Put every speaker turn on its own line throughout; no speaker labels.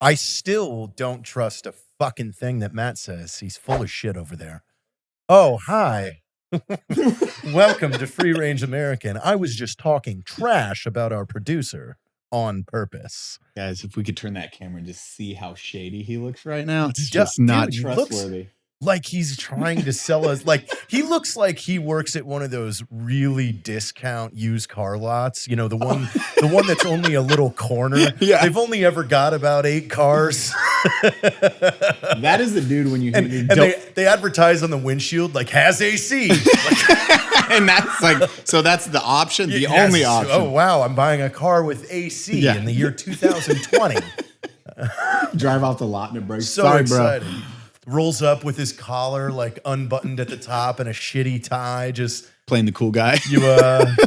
I still don't trust a fucking thing that Matt says. He's full of shit over there. Oh, hi. Welcome to Free Range American. I was just talking trash about our producer on purpose.
Guys, if we could turn that camera and just see how shady he looks right now, it's
Dude,
just not
he
trustworthy.
looks like he's trying to sell us. Like, he looks like he works at one of those really discount used car lots. You know, the one that's only a little corner.
Yeah.
They've only ever got about 8 cars.
That is the dude when you
and they advertise on the windshield like has AC.
And that's like, so that's the option, the only option.
Oh, wow. I'm buying a car with AC in the year 2020.
Drive off the lot and it breaks.
So
Sorry,
excited.
bro.
Rolls up with his collar like unbuttoned at the top and a shitty tie. Just
playing the cool guy.
You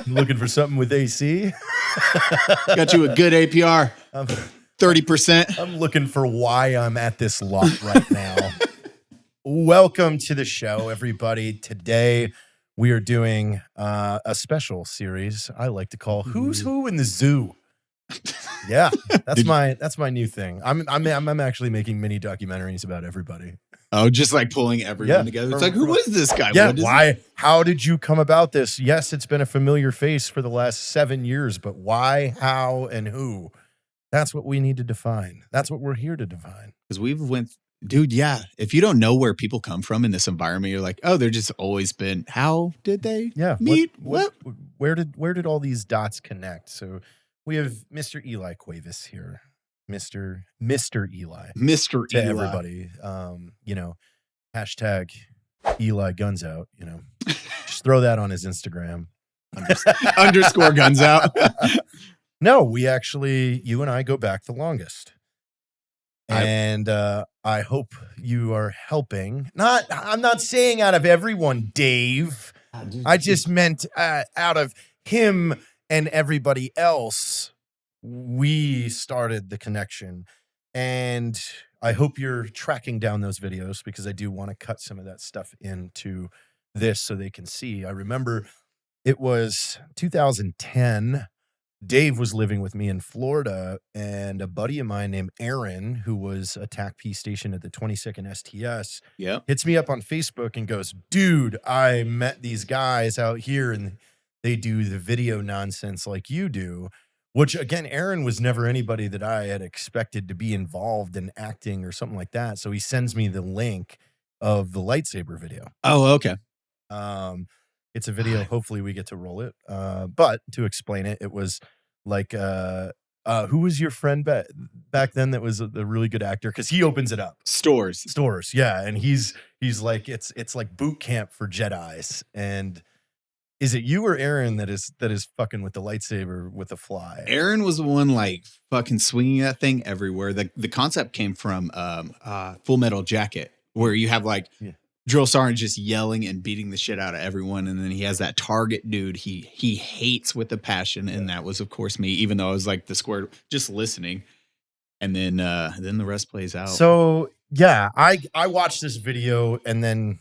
looking for something with AC?
Got you a good APR. 30%.
I'm looking for why I'm at this lot right now. Welcome to the show, everybody. Today we are doing a special series I like to call "Who's Who in the Zoo." Yeah, that's my new thing. I'm actually making mini documentaries about everybody.
Oh, just like pulling everyone together. It's like, who is this guy?
Yeah, why? How did you come about this? Yes, it's been a familiar face for the last 7 years, but why, how, and who? That's what we need to define. That's what we're here to define.
Because dude, yeah. If you don't know where people come from in this environment, you're like, oh, they're just always been. How did they meet?
Where did all these dots connect? So we have Mr. Eli Cuevas here. Mr. Eli.
Mr.
To
Eli.
everybody. Hashtag Eli guns out, Just throw that on his Instagram.
Underscore guns out.
No, you and I go back the longest. And I hope you are helping. I'm not saying out of everyone, Dave. I just meant out of him and everybody else. We started the connection, and I hope you're tracking down those videos because I do want to cut some of that stuff into this so they can see. I remember it was 2010. Dave was living with me in Florida, and a buddy of mine named Aaron, who was a TACP station at the 22nd STS, hits me up on Facebook and goes, dude, I met these guys out here, and they do the video nonsense like you do. Which, again, Aaron was never anybody that I had expected to be involved in acting or something like that. So he sends me the link of the lightsaber video.
Oh, okay.
It's a video. Hopefully we get to roll it. But to explain it, it was like, who was your friend back then that was a really good actor? Because he opens it up.
Stores.
Yeah. And he's like, it's like boot camp for Jedis. And is it you or Aaron that is fucking with the lightsaber with the fly?
Aaron was the one like fucking swinging that thing everywhere. The concept came from Full Metal Jacket, where you have like drill sergeant just yelling and beating the shit out of everyone, and then he has that target dude he hates with a passion, and that was of course me. Even though I was like the square just listening, and then the rest plays out.
So yeah, I watched this video, and then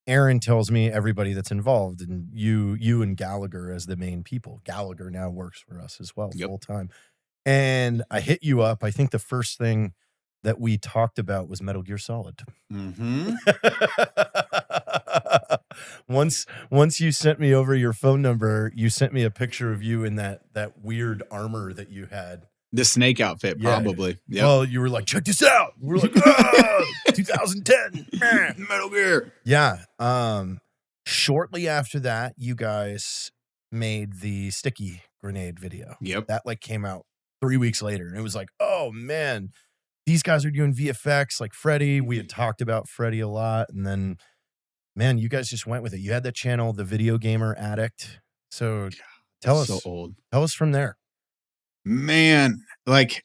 Aaron tells me everybody that's involved, and you and Gallagher as the main people. Gallagher now works for us as well, full time. And I hit you up. I think the first thing that we talked about was Metal Gear Solid.
Mm-hmm.
Once you sent me over your phone number, you sent me a picture of you in that weird armor that you had.
The snake outfit, probably.
Yep. Well, you were like, check this out. We're like, 2010
Metal Gear.
Yeah. Shortly after that, you guys made the sticky grenade video.
Yep.
That like came out 3 weeks later. And it was like, oh man, these guys are doing VFX like Freddy. We had talked about Freddy a lot. And then, man, you guys just went with it. You had that channel, The Video Gamer Addict. So tell us.
So old.
Tell us from there.
Man, like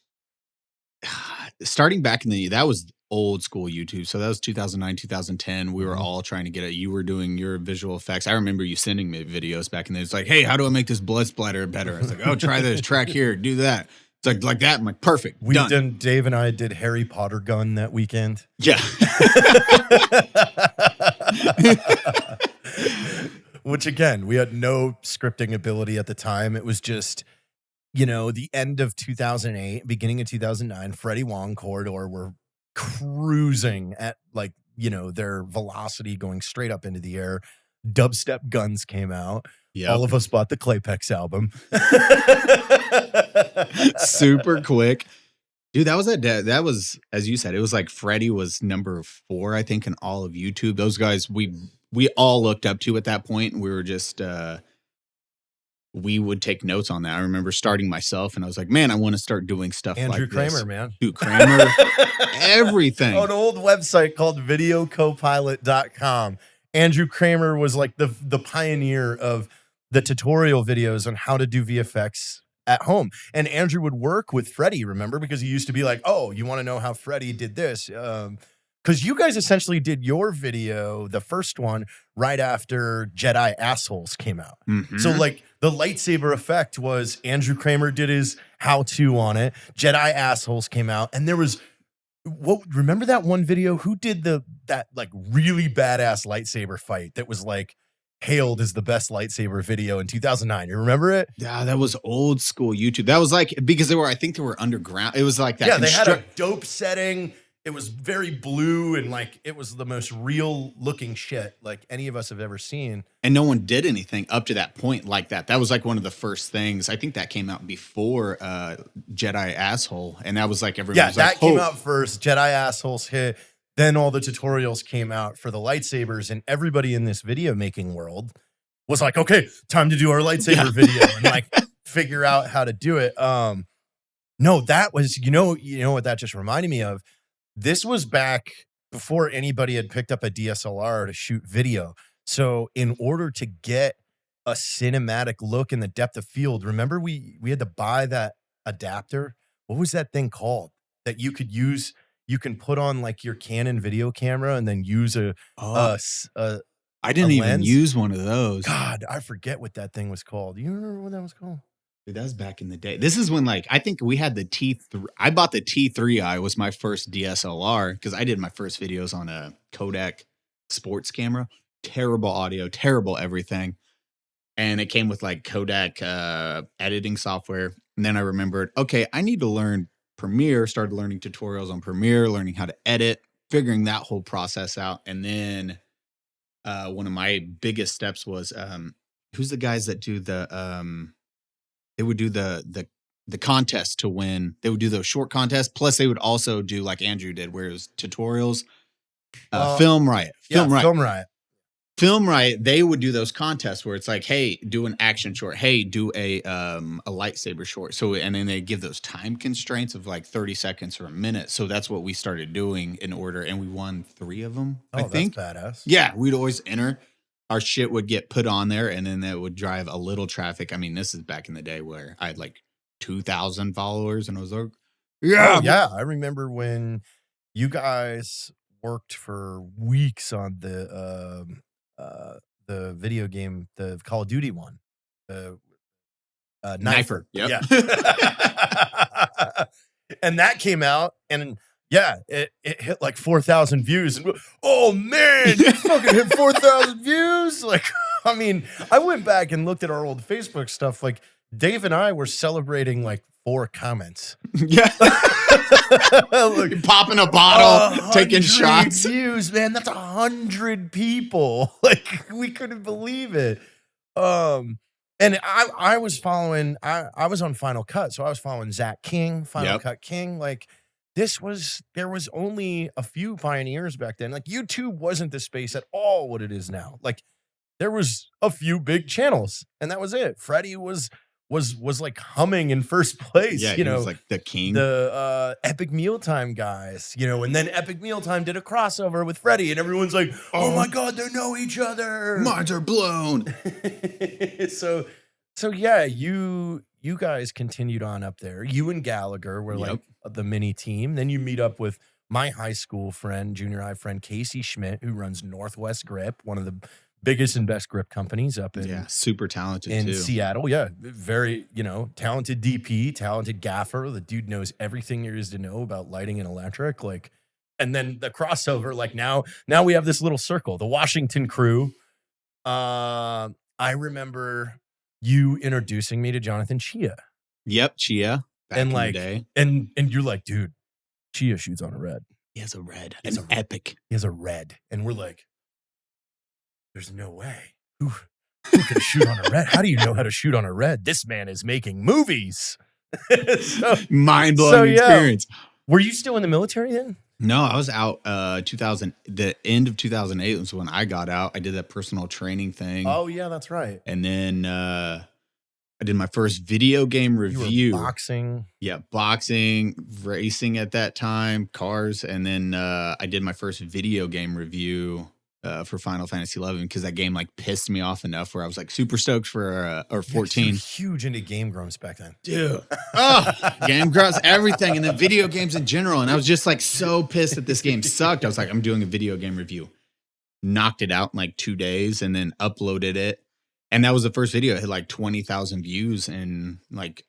starting back that was old school YouTube. So that was 2009, 2010. We were all trying to get it. You were doing your visual effects. I remember you sending me videos back in there. It's like, hey, how do I make this blood splatter better? I was like, oh, try this track here, do that. It's like that. I'm like, perfect.
Dave and I did Harry Potter gun that weekend.
Yeah.
Which again, we had no scripting ability at the time. It was just the end of 2008, beginning of 2009, Freddie Wong Corridor were cruising at their velocity going straight up into the air. Dubstep Guns came out.
Yep.
All of us bought the Claypex album.
Super quick. Dude, that was, as you said, it was like Freddie was number 4, I think, in all of YouTube. Those guys we all looked up to at that point. And we were just we would take notes on that. I remember starting myself and I was like, man, I want to start doing stuff
Andrew
like
Kramer,
this.
man.
Dude, Kramer, everything.
On an old website called videocopilot.com. Andrew Kramer was like the pioneer of the tutorial videos on how to do VFX at home. And Andrew would work with Freddie, remember? Because he used to be like, oh, you want to know how Freddie did this? Because you guys essentially did your video, the first one, right after Jedi Assholes came out.
Mm-hmm.
So like the lightsaber effect was Andrew Kramer did his how-to on it. Jedi Assholes came out. And there was, remember that one video? Who did that like really badass lightsaber fight that was like hailed as the best lightsaber video in 2009? You remember it?
Yeah, that was old school YouTube. That was like, because I think they were underground. It was like that.
Yeah, they had a dope setting. It was very blue and like it was the most real looking shit like any of us have ever seen.
And no one did anything up to that point like that. That was like one of the first things. I think that came out before Jedi Asshole. And that was like everyone was like,
that came out first. Jedi Assholes hit. Then all the tutorials came out for the lightsabers, and everybody in this video making world was like, okay, time to do our lightsaber video and like figure out how to do it. No, that was, you know what that just reminded me of? This was back before anybody had picked up a DSLR to shoot video. So in order to get a cinematic look in the depth of field, remember we had to buy that adapter? What was that thing called that you could use? You can put on like your Canon video camera and then use I
didn't even use one of those.
God, I forget what that thing was called. Do you remember what that was called?
Dude, that was back in the day. This is when like, I think we had the T3. I bought the T3i was my first DSLR because I did my first videos on a Kodak sports camera. Terrible audio, terrible everything. And it came with like Kodak editing software. And then I remembered, okay, I need to learn Premiere, started learning tutorials on Premiere, learning how to edit, figuring that whole process out. And then one of my biggest steps was who's the guys that do they would do the contest to win. They would do those short contests. Plus they would also do like Andrew did, where it was tutorials. Film Riot. Film Riot, they would do those contests where it's like, hey, do an action short. Hey, do a lightsaber short. So, and then they give those time constraints of like 30 seconds or a minute. So that's what we started doing in order. And we won 3 of them, I think.
That's badass.
Yeah, we'd always enter. Our shit would get put on there and then that would drive a little traffic. I mean, this is back in the day where I had like 2,000 followers and I was like,
yeah. Oh, yeah. I remember when you guys worked for weeks on the video game, the Call of Duty one,
Knifer. Yep.
Yeah. And that came out and yeah, it hit like 4,000 views. And, oh man, you fucking hit 4,000 views. Like, I mean, I went back and looked at our old Facebook stuff. Like Dave and I were celebrating like 4 comments.
Yeah. Look, popping a bottle, taking shots.
Views, man. That's 100 people. Like we couldn't believe it. And I was following, I was on Final Cut. So I was following Zach King, Final Cut King. Like there was only a few pioneers back then. Like YouTube wasn't the space at all what it is now. Like there was a few big channels and that was it. Freddie was like humming in first place.
Yeah, he was like the king.
The Epic Mealtime guys, and then Epic Mealtime did a crossover with Freddie, and everyone's like, "Oh my god, they know each other.
Minds are blown."
So yeah, you guys continued on up there. You and Gallagher were like the mini team. Then you meet up with my high school friend, junior high friend Casey Schmidt, who runs Northwest Grip, one of the biggest and best grip companies up in
super talented
in
too.
Seattle. Yeah, very talented DP, talented gaffer. The dude knows everything there is to know about lighting and electric. Like, and then the crossover. Like now we have this little circle, the Washington crew. I remember you introducing me to Jonathan Chia.
Yep, Chia. Back
and
in
like,
the day.
and you're like, dude, Chia shoots on a red.
He has a red.
He's
An
a-
epic.
He has a red, and we're like, there's no way. Who can shoot on a red? How do you know how to shoot on a red? This man is making movies.
Mind-blowing experience.
Were you still in the military then?
No, I was out 2000. The end of 2008 was when I got out. I did that personal training thing.
Oh yeah, that's right.
And then I did my first video game review.
You were boxing.
Yeah, boxing, racing at that time, cars. And then I did my first video game review for Final Fantasy 11 because that game like pissed me off enough where I was like super stoked for or 14.
You were huge into Game Grumps back then.
Dude. Oh, Game Grumps, everything. And then video games in general. And I was just like so pissed that this game sucked. I was like, I'm doing a video game review. Knocked it out in like 2 days and then uploaded it. And that was the first video. It had like 20,000 views in like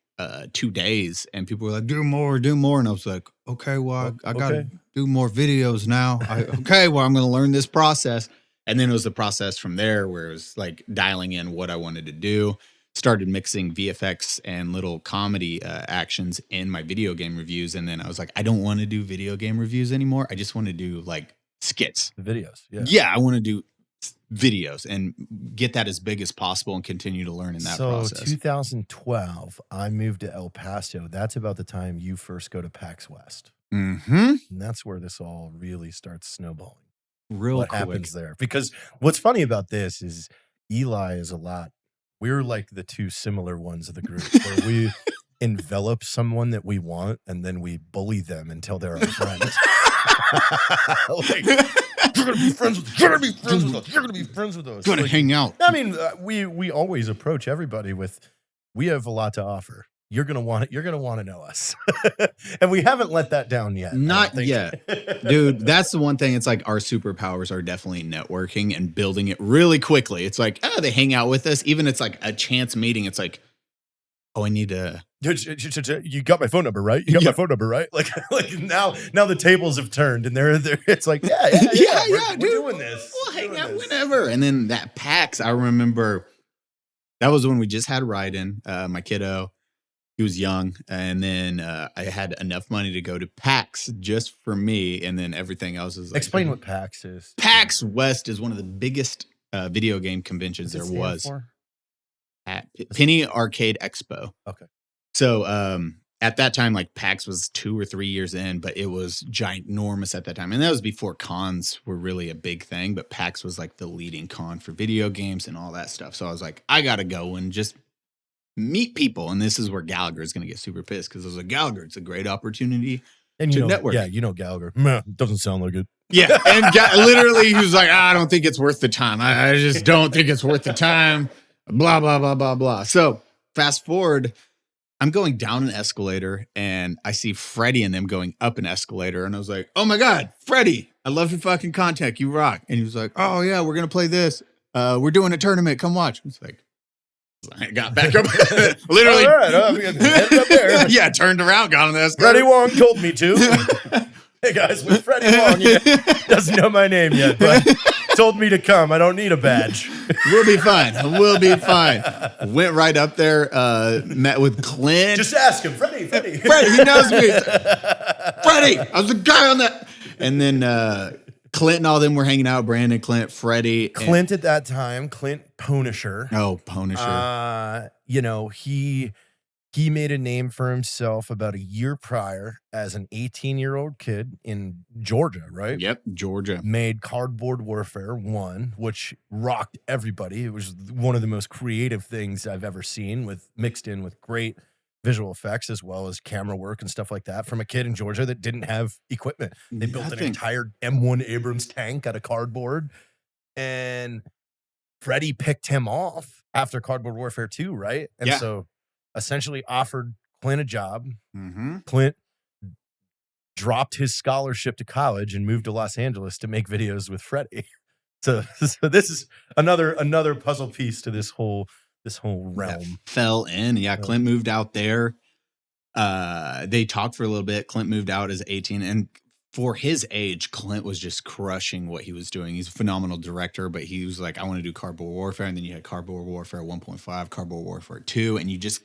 2 days. And people were like, do more. And I was like, okay, well, I got to do more videos now. I'm going to learn this process. And then it was the process from there where it was like dialing in what I wanted to do. Started mixing VFX and little comedy actions in my video game reviews. And then I was like, I don't want to do video game reviews anymore. I just want to do like skits.
The videos. Yeah.
Yeah, I want to do videos and get that as big as possible and continue to learn in that process.
2012, I moved to El Paso. That's about the time you first go to PAX West.
Mm-hmm.
And that's where this all really starts snowballing.
What
happens there? Because what's funny about this is Eli is we're like the two similar ones of the group where we envelop someone that we want and then we bully them until they're our friends. Like, you're gonna be friends with us. You're gonna be friends with us. You're gonna be friends with us.
Gonna hang out.
I mean, we always approach everybody with, we have a lot to offer. You're gonna want to know us, and we haven't let that down yet.
Not yet, dude. That's the one thing. It's like our superpowers are definitely networking and building it really quickly. It's like, they hang out with us. Even it's like a chance meeting. It's like, I need to.
You got my phone number, right? You got my phone number, right? Like now the tables have turned, and they're it's like, we're doing this.
We'll hang out whenever. And then that PAX, I remember that was when we just had Raiden, my kiddo. He was young, and then I had enough money to go to PAX just for me, and then everything else is like...
Explain what PAX is.
PAX West is one of the biggest video game conventions there was. At Penny Arcade Expo.
Okay.
So at that time, like PAX was 2 or 3 years in, but it was ginormous at that time. And that was before cons were really a big thing, but PAX was like the leading con for video games and all that stuff. So I was like, I got to go and just meet people. And this is where Gallagher is going to get super pissed because I was like, Gallagher, it's a great opportunity to network.
Yeah, Gallagher. Doesn't sound like it.
Yeah. And literally he was like, I don't think it's worth the time. I just don't think it's worth the time. Blah, blah, blah, blah, blah. So fast forward, I'm going down an escalator and I see Freddie and them going up an escalator. And I was like, oh my God, Freddie, I love your fucking content. You rock. And he was like, oh yeah, we're going to play this. We're doing a tournament. Come watch. It's like, I got back up. Literally.
All right, I'm gonna head up there.
Yeah, turned around, got on the escalator.
Freddie Wong told me to. Hey guys, with Freddie Wong. Doesn't know my name yet, but told me to come. I don't need a badge.
We'll be fine. We'll be fine. Went right up there, met with Clint.
Just ask him, Freddie,
he knows me. Freddie, I was the guy on that. And then Clint and all them were hanging out. Brandon, Clint, Freddie.
Clint at that time, Clint Ponisher.
Oh, Ponisher.
He made a name for himself about a year prior as an 18-year-old kid in Georgia, right?
Yep, Georgia.
Made Cardboard Warfare 1, which rocked everybody. It was one of the most creative things I've ever seen, mixed in with great visual effects as well as camera work and stuff like that from a kid in Georgia that didn't have equipment. They built an entire M1 Abrams tank out of cardboard, and Freddie picked him off after Cardboard Warfare 2, right? And so essentially offered Clint a job.
Mm-hmm.
Clint dropped his scholarship to college and moved to Los Angeles to make videos with Freddie. So this is another puzzle piece to this whole realm.
That fell in. Yeah, Clint moved out there. They talked for a little bit. Clint moved out as 18, and for his age, Clint was just crushing what he was doing. He's a phenomenal director, but he was like, I want to do Cardboard Warfare. And then you had Cardboard Warfare 1.5, Cardboard Warfare 2, and you just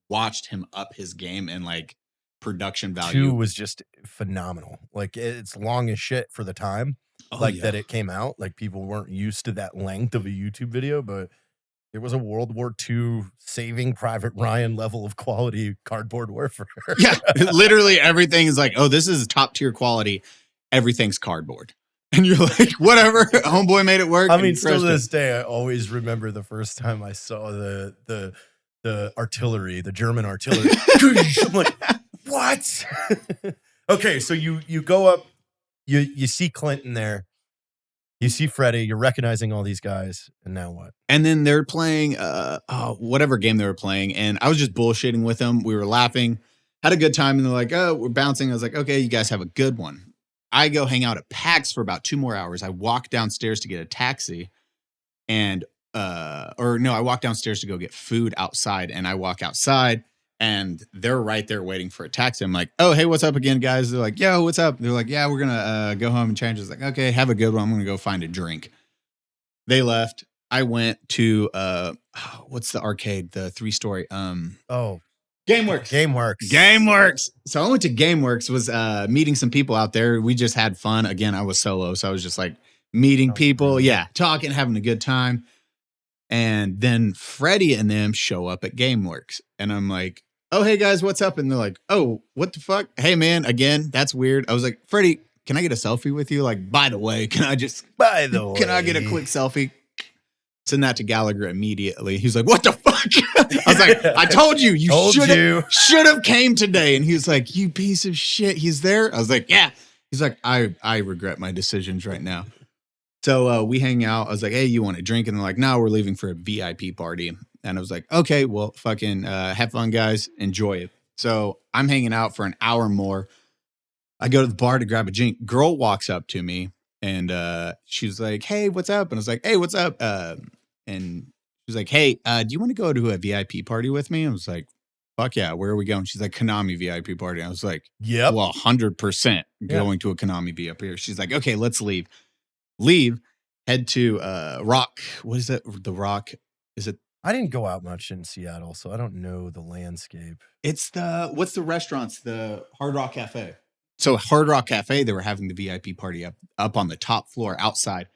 watched him up his game and like production value.
2 was just phenomenal. Like, it's long as shit for the time, that it came out. Like, people weren't used to that length of a YouTube video, but it was a World War II Saving Private Ryan level of quality cardboard warfare.
Yeah, literally everything is like, oh, this is top tier quality. Everything's cardboard. And you're like, whatever, homeboy made it work.
I mean, still to this day, I always remember the first time I saw the artillery, the German artillery. I'm like, what? Okay, so you go up, you see Clinton there, you see Freddie, you're recognizing all these guys, and now what?
And then they're playing whatever game they were playing, and I was just bullshitting with them. We were laughing, had a good time, and they're like, oh, we're bouncing. I was like, okay, you guys have a good one. I go hang out at PAX for about 2 more hours. I walk downstairs to get a taxi, and I walk downstairs to go get food outside, and I walk outside, and they're right there waiting for a taxi. I'm like, oh, hey, what's up again, guys? They're like, yo, what's up? They're like, yeah, we're gonna go home and change. I was like, okay, have a good one. I'm gonna go find a drink. They left. I went to what's the arcade? The 3-story. GameWorks. So I went to GameWorks, was meeting some people out there. We just had fun. Again, I was solo, so I was just like meeting people. Yeah, talking, having a good time. And then Freddie and them show up at GameWorks. And I'm like, oh, hey, guys, what's up? And they're like, oh, what the fuck? Hey, man, again, that's weird. I was like, Freddie, can I get a selfie with you? Like, by the way, can I get a quick selfie? Send that to Gallagher immediately. He's like, what the fuck? I was like, I told you, should have came today. And he was like, you piece of shit. He's there. I was like, yeah. He's like, I regret my decisions right now. So we hang out. I was like, hey, you want a drink? And they're like, no, we're leaving for a VIP party. And I was like, okay, well, fucking have fun, guys. Enjoy it. So I'm hanging out for an hour more. I go to the bar to grab a drink. Girl walks up to me. And she's like, hey, what's up? And I was like, hey, what's up? And she's like, hey, do you want to go to a VIP party with me? I was like, fuck yeah, where are we going? She's like, Konami VIP party. I was like,
yep.
Well, 100% going to a Konami VIP party. She's like, okay, let's leave. Head to Rock. What is it? The Rock? Is it?
I didn't go out much in Seattle, so I don't know the landscape.
It's what's the restaurants? The Hard Rock Cafe. So Hard Rock Cafe, they were having the VIP party up on the top floor outside.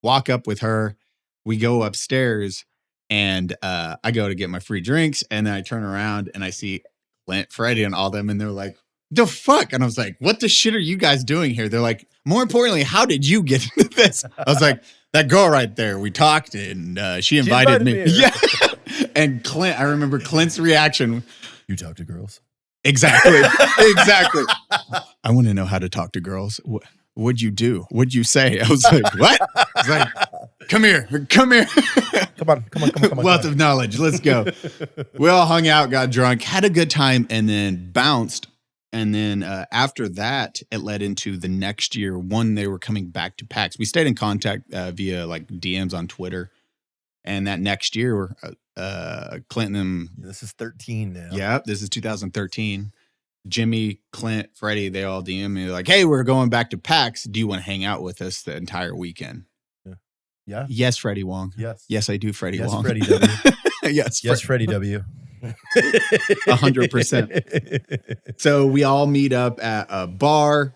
Walk up with her. We go upstairs, and I go to get my free drinks, and then I turn around, and I see Clint, Freddie, and all them, and they're like, the fuck? And I was like, what the shit are you guys doing here? They're like, more importantly, how did you get into this? I was like, that girl right there, we talked, and she invited me. Yeah. And Clint, I remember Clint's reaction.
You talk to girls?
Exactly. I want to know how to talk to girls. What'd you do? What'd you say? I was like, what? I was like, come here.
Come on.
Wealth of knowledge. Let's go. We all hung out, got drunk, had a good time, and then bounced. And then after that, it led into the next year when they were coming back to PAX. We stayed in contact via like DMs on Twitter. And that next year, Clinton.
This is 13 now.
Yeah, this is 2013. Jimmy, Clint, Freddie, they all DM me like, hey, we're going back to PAX. Do you want to hang out with us the entire weekend?
Yeah.
Yes, Freddie Wong. Yes, I do, Freddie Wong.
Freddie W.
Yes,
Freddie W.
100%. So we all meet up at a bar.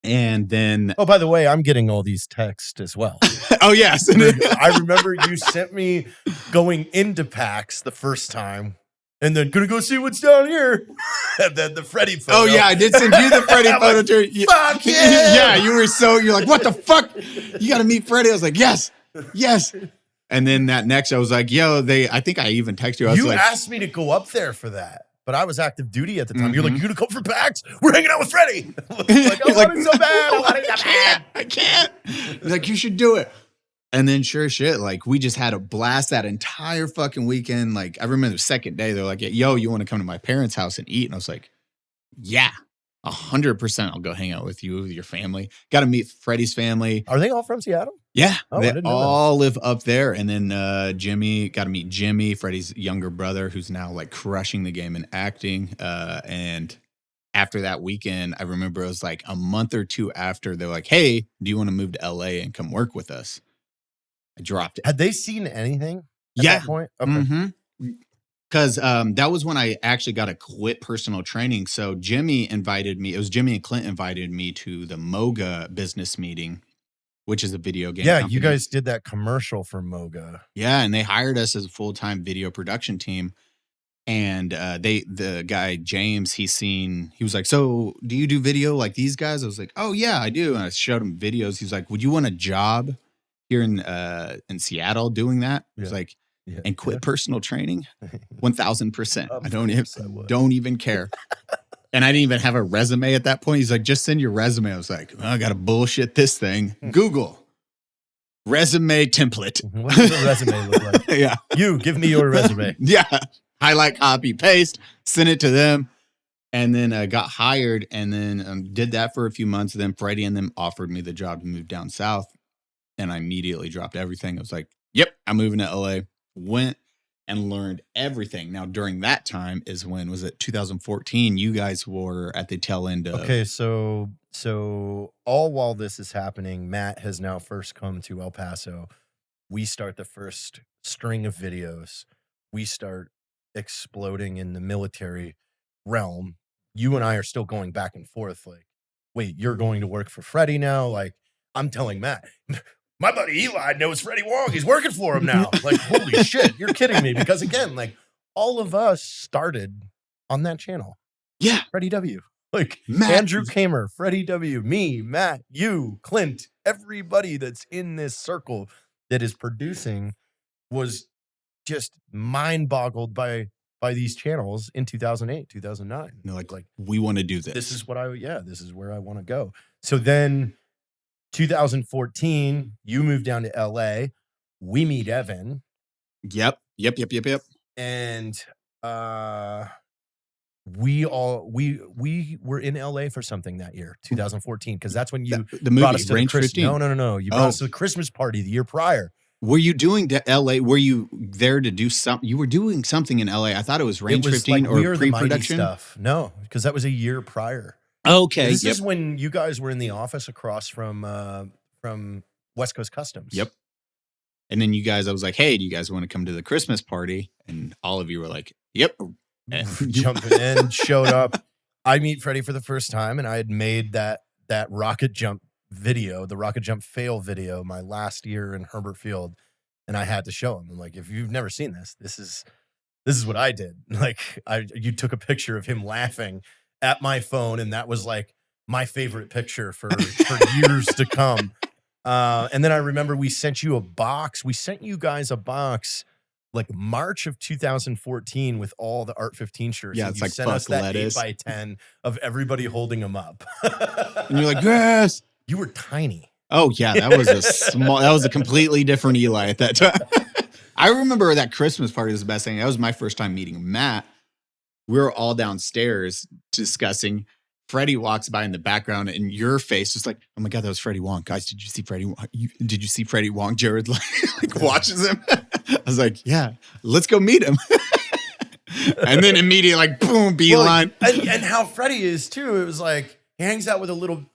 And then,
oh, by the way, I'm getting all these texts as well.
Oh, yes.
I remember you sent me going into PAX the first time and then gonna go see what's down here. And then the Freddie photo.
Oh, yeah, I did send you the Freddie photo
like,
too.
Fuck yeah.
Yeah, you're like, what the fuck? You got to meet Freddie. I was like, yes. And then that next, I was like, yo, I think I even texted you. I was
you
like,
asked me to go up there for that. But I was active duty at the time. Mm-hmm. You're like, you gonna come for PAX? We're hanging out with Freddie. Like, I want it so bad.
I can't. He's like, you should do it. And then sure shit, like we just had a blast that entire fucking weekend. Like I remember the second day, they're like, yo, you want to come to my parents' house and eat? And I was like, yeah, 100%. I'll go hang out with you, with your family. Got to meet Freddie's family.
Are they all from Seattle?
Yeah, they all live up there. And then Jimmy, got to meet Jimmy, Freddie's younger brother, who's now like crushing the game in acting. And after that weekend, I remember it was like a month or two after, they're like, hey, do you want to move to LA and come work with us? I dropped it.
Had they seen anything at that point? Okay.
Mm-hmm. Because that was when I actually got to quit personal training. So Jimmy invited me. It was Jimmy and Clint invited me to the Moga business meeting, which is a video game
Yeah,
company.
you guys did that commercial for Moga.
Yeah, and they hired us as a full-time video production team. And the guy James, he was like, "So do you do video like these guys?" I was like, "Oh yeah, I do." And I showed him videos. He was like, "Would you want a job here in Seattle doing that?" I was like, "And quit personal training?" 1,000%. I don't even care. And I didn't even have a resume at that point. He's like, "Just send your resume." I was like, "I got to bullshit this thing." Google resume template.
What does a resume look like?
Yeah,
you give me your resume.
Yeah. Highlight, copy, paste, sent it to them, and then got hired, and then did that for a few months. And then Freddie and them offered me the job to move down south, and I immediately dropped everything. I was like, "Yep, I'm moving to LA." Went and learned everything. Now, during that time is when, was it 2014? You guys were at the tail end of.
Okay, so all while this is happening, Matt has now first come to El Paso. We start the first string of videos. We start exploding in the military realm. You and I are still going back and forth. Like, wait, you're going to work for Freddie now? Like, I'm telling Matt, my buddy Eli knows Freddie Wong. He's working for him now. Like, holy shit, you're kidding me. Because again, like, all of us started on that channel.
Yeah.
Freddie W. Like,
Matt.
Andrew Kamer, Freddie W., me, Matt, you, Clint, everybody that's in this circle that is producing was just mind boggled by these channels in 2008, 2009.
They're like, we want to do this.
This is this is where I want to go. So then 2014, you moved down to LA. We meet Evan.
Yep.
And we were in LA for something that year, 2014, because that's when you
the movie
brought us to
Range
the
15.
No. You brought us to the Christmas party the year prior.
Were you doing LA? Were you there to do something? You were doing something in LA. I thought it was Range 15 or pre-production
stuff. No, because that was a year prior.
Okay.
This is when you guys were in the office across from West Coast Customs.
Yep. And then you guys, I was like, "Hey, do you guys want to come to the Christmas party?" And all of you were like, "Yep."
Jumping in, showed up. I meet Freddie for the first time, and I had made that rocket jump video, the rocket jump fail video, my last year in Herbert Field, and I had to show him. I'm like, if you've never seen this is what I did. Like, you took a picture of him laughing at my phone, and that was like my favorite picture for years to come. And then I remember we sent you a box. We sent you guys a box like March of 2014 with all the Art 15 shirts.
Yeah,
and
it's
you
like
sent us that
lettuce.
8x10 of everybody holding them up.
And you're like, "Yes."
You were tiny.
Oh yeah, that was a completely different Eli at that time. I remember that Christmas party was the best thing. That was my first time meeting Matt. We were all downstairs discussing. Freddie walks by in the background, and your face is like, "Oh my god, that was Freddie Wong, guys! Did you see Freddie Wong? Did you see Freddie Wong?" Jared like watches him. I was like, "Yeah, let's go meet him." And then immediately, like, boom, beeline.
Well, and how Freddie is too. It was like he hangs out with a little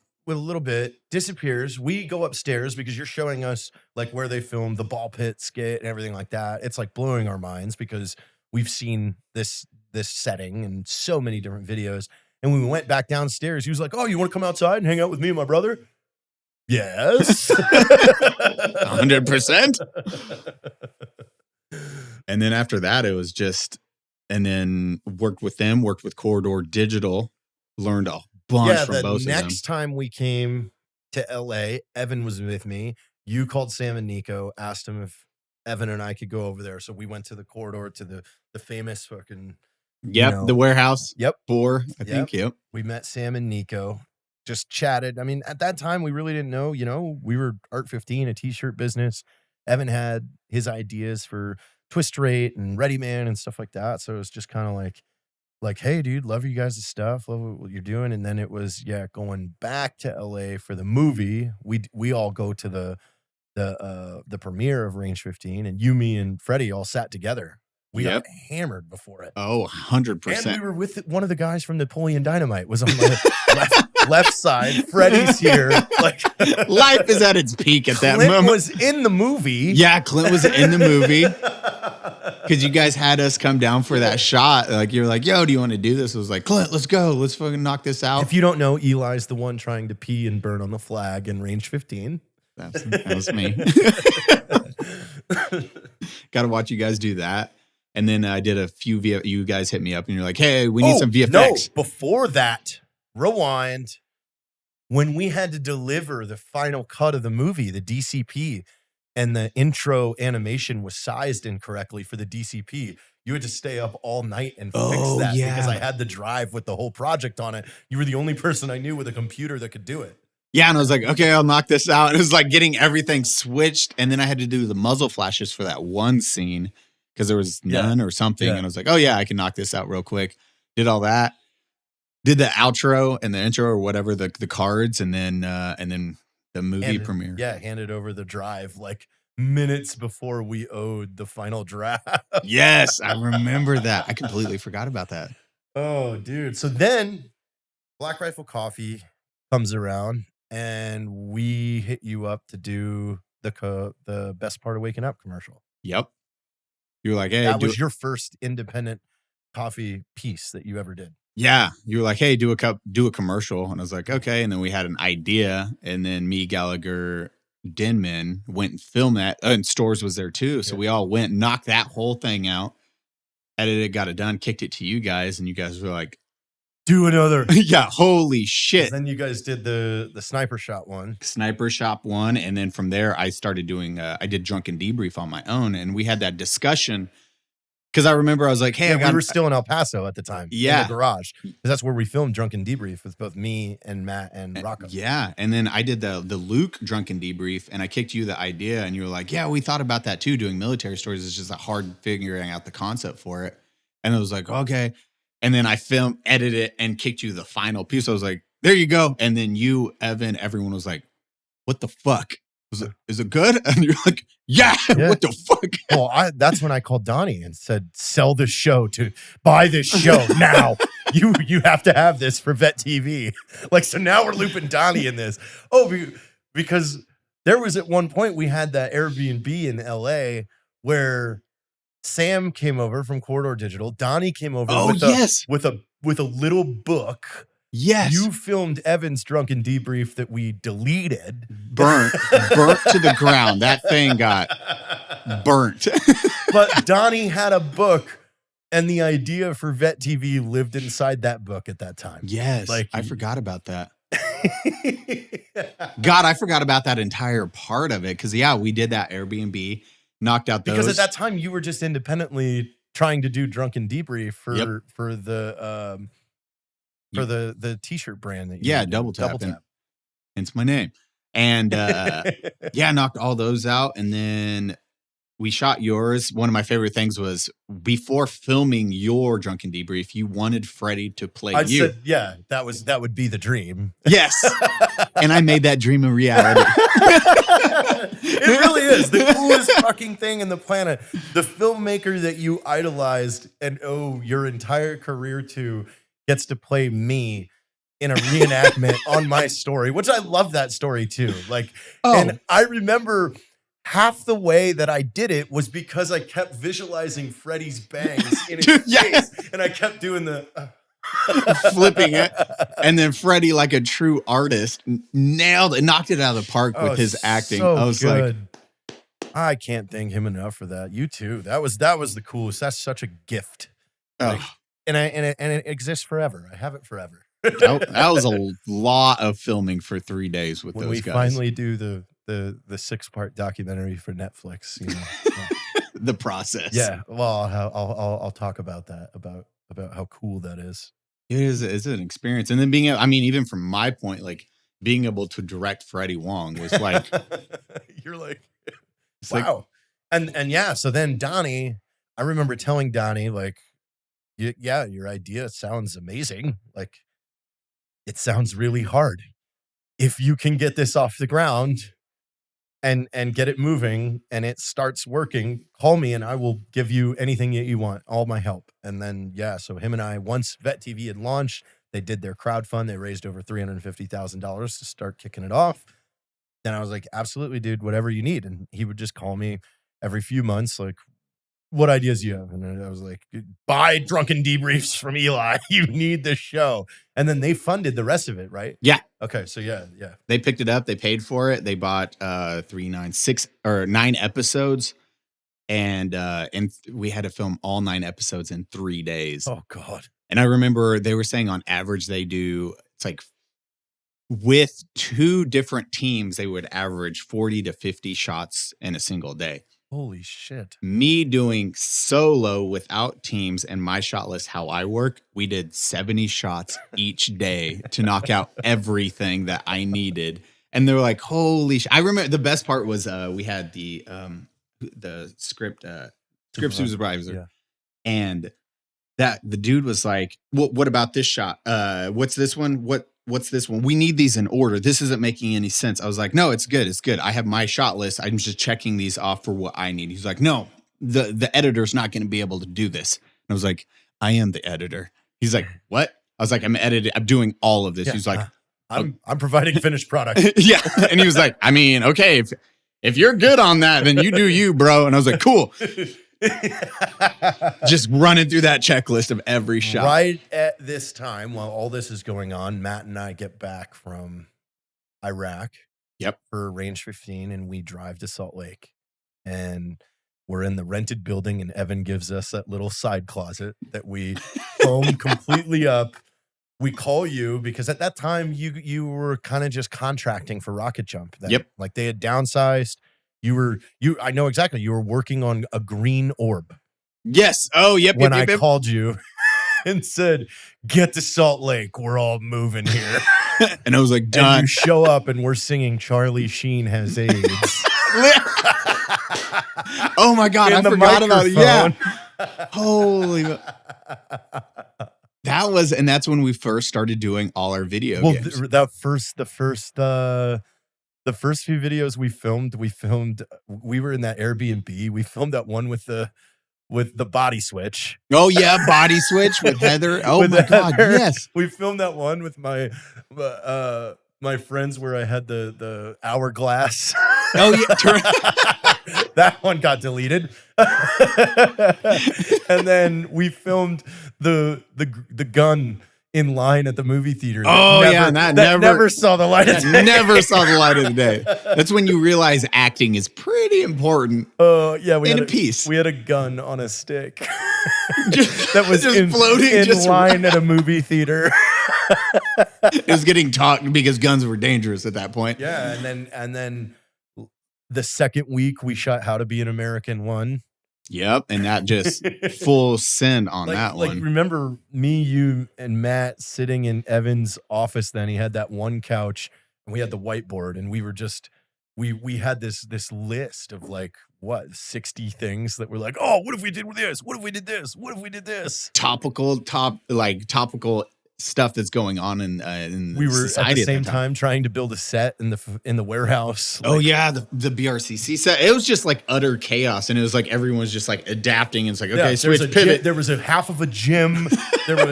bit, disappears. We go upstairs because you're showing us like where they filmed the ball pit skit and everything like that. It's like blowing our minds because we've seen this setting in so many different videos. And when we went back downstairs, he was like, "Oh, you want to come outside and hang out with me and my brother?" Yes.
100%. And then after that, it was just, and then worked with Corridor Digital, learned a bunch from both of them.
Next time we came to LA, Evan was with me. You called Sam and Nico, asked him if Evan and I could go over there. So we went to the Corridor to the famous fucking.
Yep, the warehouse.
Yep.
I think. Yep.
We met Sam and Nico, just chatted. I mean, at that time, we really didn't know, we were Art 15, a t-shirt business. Evan had his ideas for Twist Rate and Ready Man and stuff like that. So it was just kind of like, "Hey, dude, love you guys' stuff. Love what you're doing." And then it was, going back to LA for the movie. We all go to the premiere of Range 15, and you, me, and Freddie all sat together. We got hammered before it.
Oh, 100%.
And we were with one of the guys from Napoleon Dynamite was on my left side. Freddie's here. Like,
life is at its peak at that
Clint
moment.
was in the movie.
Yeah, Clint was in the movie. Because you guys had us come down for that shot. Like, you're like, yo, do you want to do this? I was like, Clint, let's go. Let's fucking knock this out.
If you don't know, Eli's the one trying to pee and burn on the flag in range 15.
That was me. Got to watch you guys do that. And then I did a few, you guys hit me up and you're like, hey, we need some VFX.
No, before that, rewind. When we had to deliver the final cut of the movie, the DCP, and the intro animation was sized incorrectly for the DCP, you had to stay up all night and fix that because I had the drive with the whole project on it. You were the only person I knew with a computer that could do it.
Yeah, and I was like, okay, I'll knock this out. It was like getting everything switched, and then I had to do the muzzle flashes for that one scene because there was none or something, and I was like, oh yeah, I can knock this out real quick. Did all that. Did the outro and the intro or whatever, the cards, and then the movie premiere.
Yeah, handed over the drive like minutes before we owed the final draft.
Yes, I remember that. I completely forgot about that.
Oh, dude. So then Black Rifle Coffee comes around and we hit you up to do the Best Part of Waking Up commercial.
Yep. You were like, hey,
that was your first independent coffee piece that you ever did.
Yeah. You were like, hey, do a commercial. And I was like, okay. And then we had an idea. And then me, Gallagher, Denman went and filmed that. And Stores was there too. So we all went and knocked that whole thing out, edited it, got it done, kicked it to you guys. And you guys were like,
do another.
Yeah, holy shit.
Then you guys did the Sniper Shot one.
Sniper Shop one. And then from there, I started doing, I did Drunken Debrief on my own. And we had that discussion. Because I remember I was like, hey,
we were still in El Paso at the time.
Yeah.
In the garage. Because that's where we filmed Drunken Debrief with both me and Matt and Rocco.
Yeah. And then I did the Luke Drunken Debrief and I kicked you the idea and you were like, yeah, we thought about that too. Doing military stories is just hard figuring out the concept for it. And I was like, okay. And then I edited it and kicked you the final piece. I was like, there you go. And then you, Evan, everyone was like, what the fuck? Is it good? And you're like, yeah. What the fuck?
Well, that's when I called Donnie and said, sell this show buy this show now. You have to have this for Vet TV. Like, so now we're looping Donnie in this. Oh, because there was at one point we had that Airbnb in LA where Sam came over from Corridor Digital. Donnie came over with a little book.
Yes.
You filmed Evan's Drunken Debrief that we deleted.
Burnt to the ground. That thing got burnt.
But Donnie had a book, and the idea for Vet TV lived inside that book at that time.
Yes. Like, I forgot about that. God, I forgot about that entire part of it. Because, yeah, we did that Airbnb, knocked out those.
Because at that time, you were just independently trying to do Drunken Debrief for the t-shirt brand that you
Double Tap. Hence my name. And knocked all those out. And then we shot yours. One of my favorite things was before filming your Drunken Debrief, you wanted Freddie to play you.
Said, that would be the dream.
Yes. And I made that dream a reality.
It really is the coolest fucking thing in the planet. The filmmaker that you idolized and owe your entire career to gets to play me in a reenactment on my story, which I love that story too. Like, and I remember half the way that I did it was because I kept visualizing Freddie's bangs in his face, and I kept doing the
flipping it, and then Freddie, like a true artist, knocked it out of the park with his acting.
So
I was
good. I can't thank him enough for that. You too. That was the coolest. That's such a gift. Like, and it exists forever. I have it forever.
That was a lot of filming for 3 days with
when
those guys.
When we finally do the 6-part documentary for Netflix,
the process.
Yeah. Well, I'll talk about that, about how cool that is.
It is. It's an experience, and then even from my point, like being able to direct Freddie Wong was like,
you're like, wow. And yeah. So then Donnie, I remember telling Donnie like, yeah, your idea sounds amazing. Like, it sounds really hard. If you can get this off the ground and get it moving and it starts working, call me and I will give you anything that you want, all my help. And then, so him and I, once Vet TV had launched, they did their crowdfund. They raised over $350,000 to start kicking it off. Then I was like, absolutely, dude, whatever you need. And he would just call me every few months, like, what ideas do you have? And I was like, buy Drunken Debriefs from Eli. You need this show. And then they funded the rest of it, right?
Yeah.
Okay. So yeah.
They picked it up. They paid for it. They bought 9 episodes. And we had to film all 9 episodes in 3 days.
Oh God.
And I remember they were saying on average they do, it's like with 2 different teams, they would average 40 to 50 shots in a single day.
Holy shit.
Me doing solo without teams and my shot list, how I work, we did 70 shots each day to knock out everything that I needed. And they were like, holy shit. I remember the best part was we had the script supervisor.
Yeah.
And that the dude was like, what about this shot? What's this one? What's this one? We need these in order. This isn't making any sense. I was like, no, it's good. It's good. I have my shot list. I'm just checking these off for what I need. He's like, no, the editor's not going to be able to do this. And I was like, I am the editor. He's like, what? I was like, I'm editing. I'm doing all of this.
Yeah,
He's like,
I'm providing finished product.
yeah. And he was like, I mean, okay, if you're good on that, then you do you, bro. And I was like, cool. Just running through that checklist of every shot.
Right at this time, while all this is going on, Matt and I get back from Iraq.
Yep.
For Range 15, and we drive to Salt Lake. And we're in the rented building, and Evan gives us that little side closet that we foam completely up. We call you because at that time you were kind of just contracting for Rocket Jump.
Yep.
Like they had downsized. I know exactly. You were working on a green orb.
Yes. Oh, yep.
When
yep,
I
yep.
called you and said, get to Salt Lake. We're all moving here.
And I was like, done.
And you show up and we're singing Charlie Sheen Has AIDS.
Oh my God. I forgot about it. Yeah. Holy. That's when we first started doing all our video games.
The first few videos we filmed, we were in that Airbnb. We filmed that one with the body switch.
Oh yeah, body switch with Heather. Oh
With
my God,
Heather.
yes.
We filmed that one with my friends where I had the hourglass.
Oh yeah,
that one got deleted. And then we filmed the gun in line at the movie theater.
Oh yeah, that
never saw the light of day.
Never saw the light of the day. That's when you realize acting is pretty important.
Oh yeah, we
in
had
a piece.
We had a gun on a stick
that was just floating
in line at a movie theater.
It was getting talked because guns were dangerous at that point.
Yeah, and then the second week we shot How to Be an American 1.
Yep, and that just full send on that one.
Like, remember me, you, and Matt sitting in Evan's office then. He had that one couch, and we had the whiteboard, and we were just, we had this list of like, 60 things that were like, oh, what if we did this? What if we did this? What if we did this?
Topical stuff that's going on in
we were
society
at the same time trying to build a set in the warehouse.
Oh yeah, the BRCC set. It was just like utter chaos, and it was like everyone's just like adapting. And it's like, okay, switch, pivot.
There was a half of a gym. there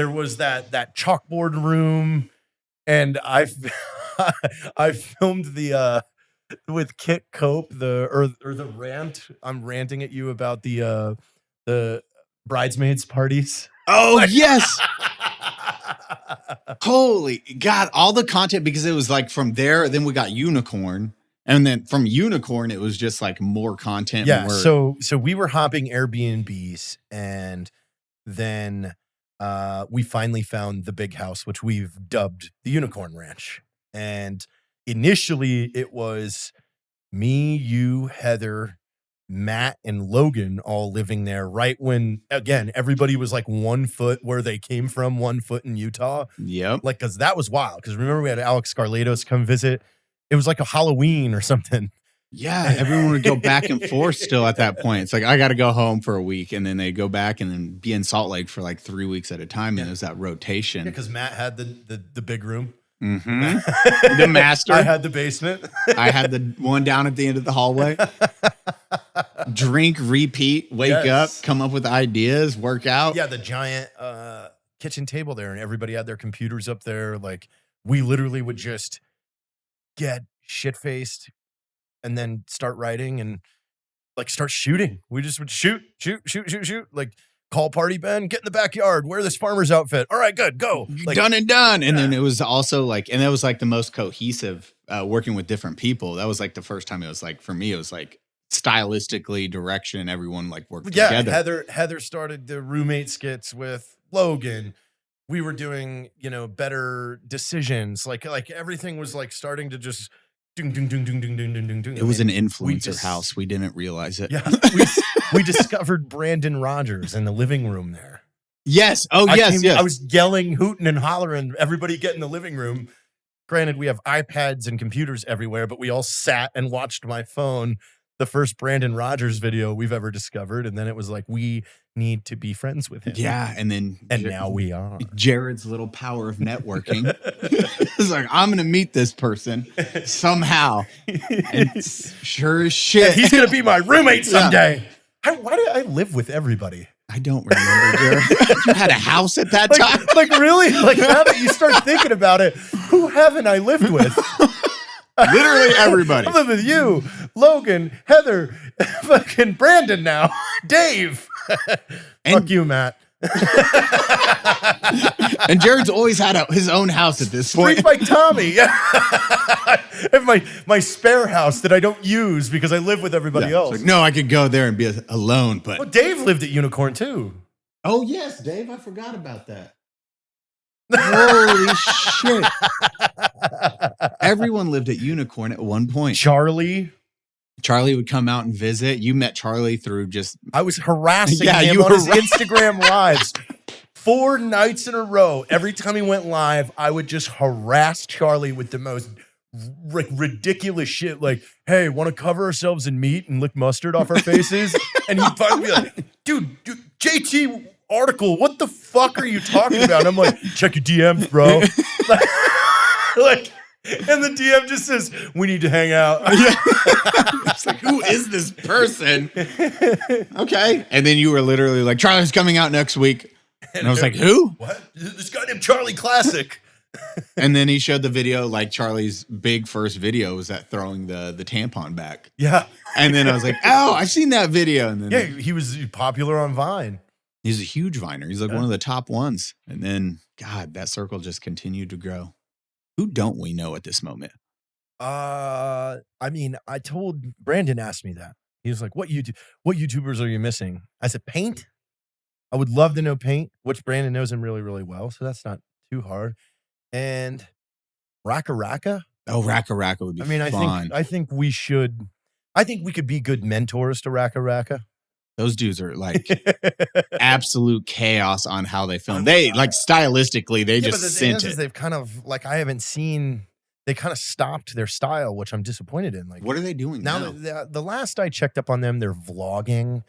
was that chalkboard room, and I filmed the with Kit Cope the rant. I'm ranting at you about the bridesmaids parties.
Oh yes. Holy God, all the content, because it was like from there, then we got Unicorn, and then from Unicorn it was just like more content.
Yeah,
more.
So we were hopping Airbnbs, and then we finally found the big house, which we've dubbed the Unicorn Ranch. And initially it was me, you, Heather, Matt, and Logan all living there right when, again, everybody was like 1 foot where they came from, 1 foot in Utah.
Yep.
Like, because that was wild. Because remember, we had Alex Scarlatos come visit. It was like a Halloween or something.
Yeah, everyone would go back and forth still at that point. It's like, I got to go home for a week, and then they go back and then be in Salt Lake for like 3 weeks at a time. And there's that rotation.
Yeah, because Matt had the big room.
Mm-hmm. The master.
I had the basement.
I had the one down at the end of the hallway. Drink, repeat, wake up, come up with ideas, work out.
Yeah, the giant kitchen table there, and everybody had their computers up there. Like, we literally would just get shit-faced and then start writing. And like start shooting. We just would shoot. Like call party Ben, get in the backyard, wear this farmer's outfit. All right, good, go. Like,
done and done. And then it was also like, and that was like the most cohesive working with different people. That was like the first time it was like, for me, it was like stylistically direction. Everyone like worked together.
Heather started the roommate skits with Logan. We were doing, better decisions. Like everything was like starting to just ding, ding, ding, ding, ding, ding, ding, ding.
It was an influencer house. We didn't realize it.
Yeah. We discovered Brandon Rogers in the living room there.
Yes. Oh, yes.
I was yelling, hooting, and hollering. Everybody get in the living room. Granted, we have iPads and computers everywhere, but we all sat and watched my phone, the first Brandon Rogers video we've ever discovered. And then it was like, we need to be friends with him.
Yeah. And
now we are.
Jared's little power of networking. It's like, I'm going to meet this person somehow. And sure as shit.
He's going to be my roommate someday. Yeah. Why did I live with everybody?
I don't remember, Jared. You had a house at that time?
Like, really? Like, now that you start thinking about it, who haven't I lived with?
Literally everybody.
I live with you, Logan, Heather, fucking Brandon now, Dave. Fuck you, Matt.
And Jared's always had his own house at this point.
Street Bike Tommy. I have my spare house that I don't use because I live with everybody else.
Like, no, I could go there and be alone, but...
Well, Dave lived at Unicorn, too.
Oh, yes, Dave. I forgot about that. Holy shit. Everyone lived at Unicorn at one point.
Charlie
would come out and visit. You met Charlie through just...
I was harassing him on his Instagram lives. 4 nights in a row. Every time he went live, I would just harass Charlie with the most ridiculous shit. Like, hey, want to cover ourselves in meat and lick mustard off our faces? And he'd finally be like, dude, JT article, what the fuck are you talking about? And I'm like, check your DMs, bro. Like, and the DM just says, we need to hang out.
It's like, who is this person? Okay. And then you were literally like, Charlie's coming out next week. And I was like, who?
What? This guy named Charlie Classic.
And then he showed the video, like Charlie's big first video was that throwing the tampon back.
Yeah.
And then I was like, oh, I've seen that video. And then
he was popular on Vine.
He's a huge Viner. He's like one of the top ones. And then, God, that circle just continued to grow. Who don't we know at this moment?
I mean, Brandon asked me that. He was like, what YouTubers are you missing? I said, Paint. I would love to know Paint, which Brandon knows him really, really well. So that's not too hard. And Raka Raka.
Oh, Raka Raka would be fun.
I think we could be good mentors to Raka Raka.
Those dudes are like absolute chaos on how they film. They like stylistically, they just sent it.
They've kind of like, I haven't seen, they kind of stopped their style, which I'm disappointed in. Like,
what are they doing now?
The last I checked up on them, they're vlogging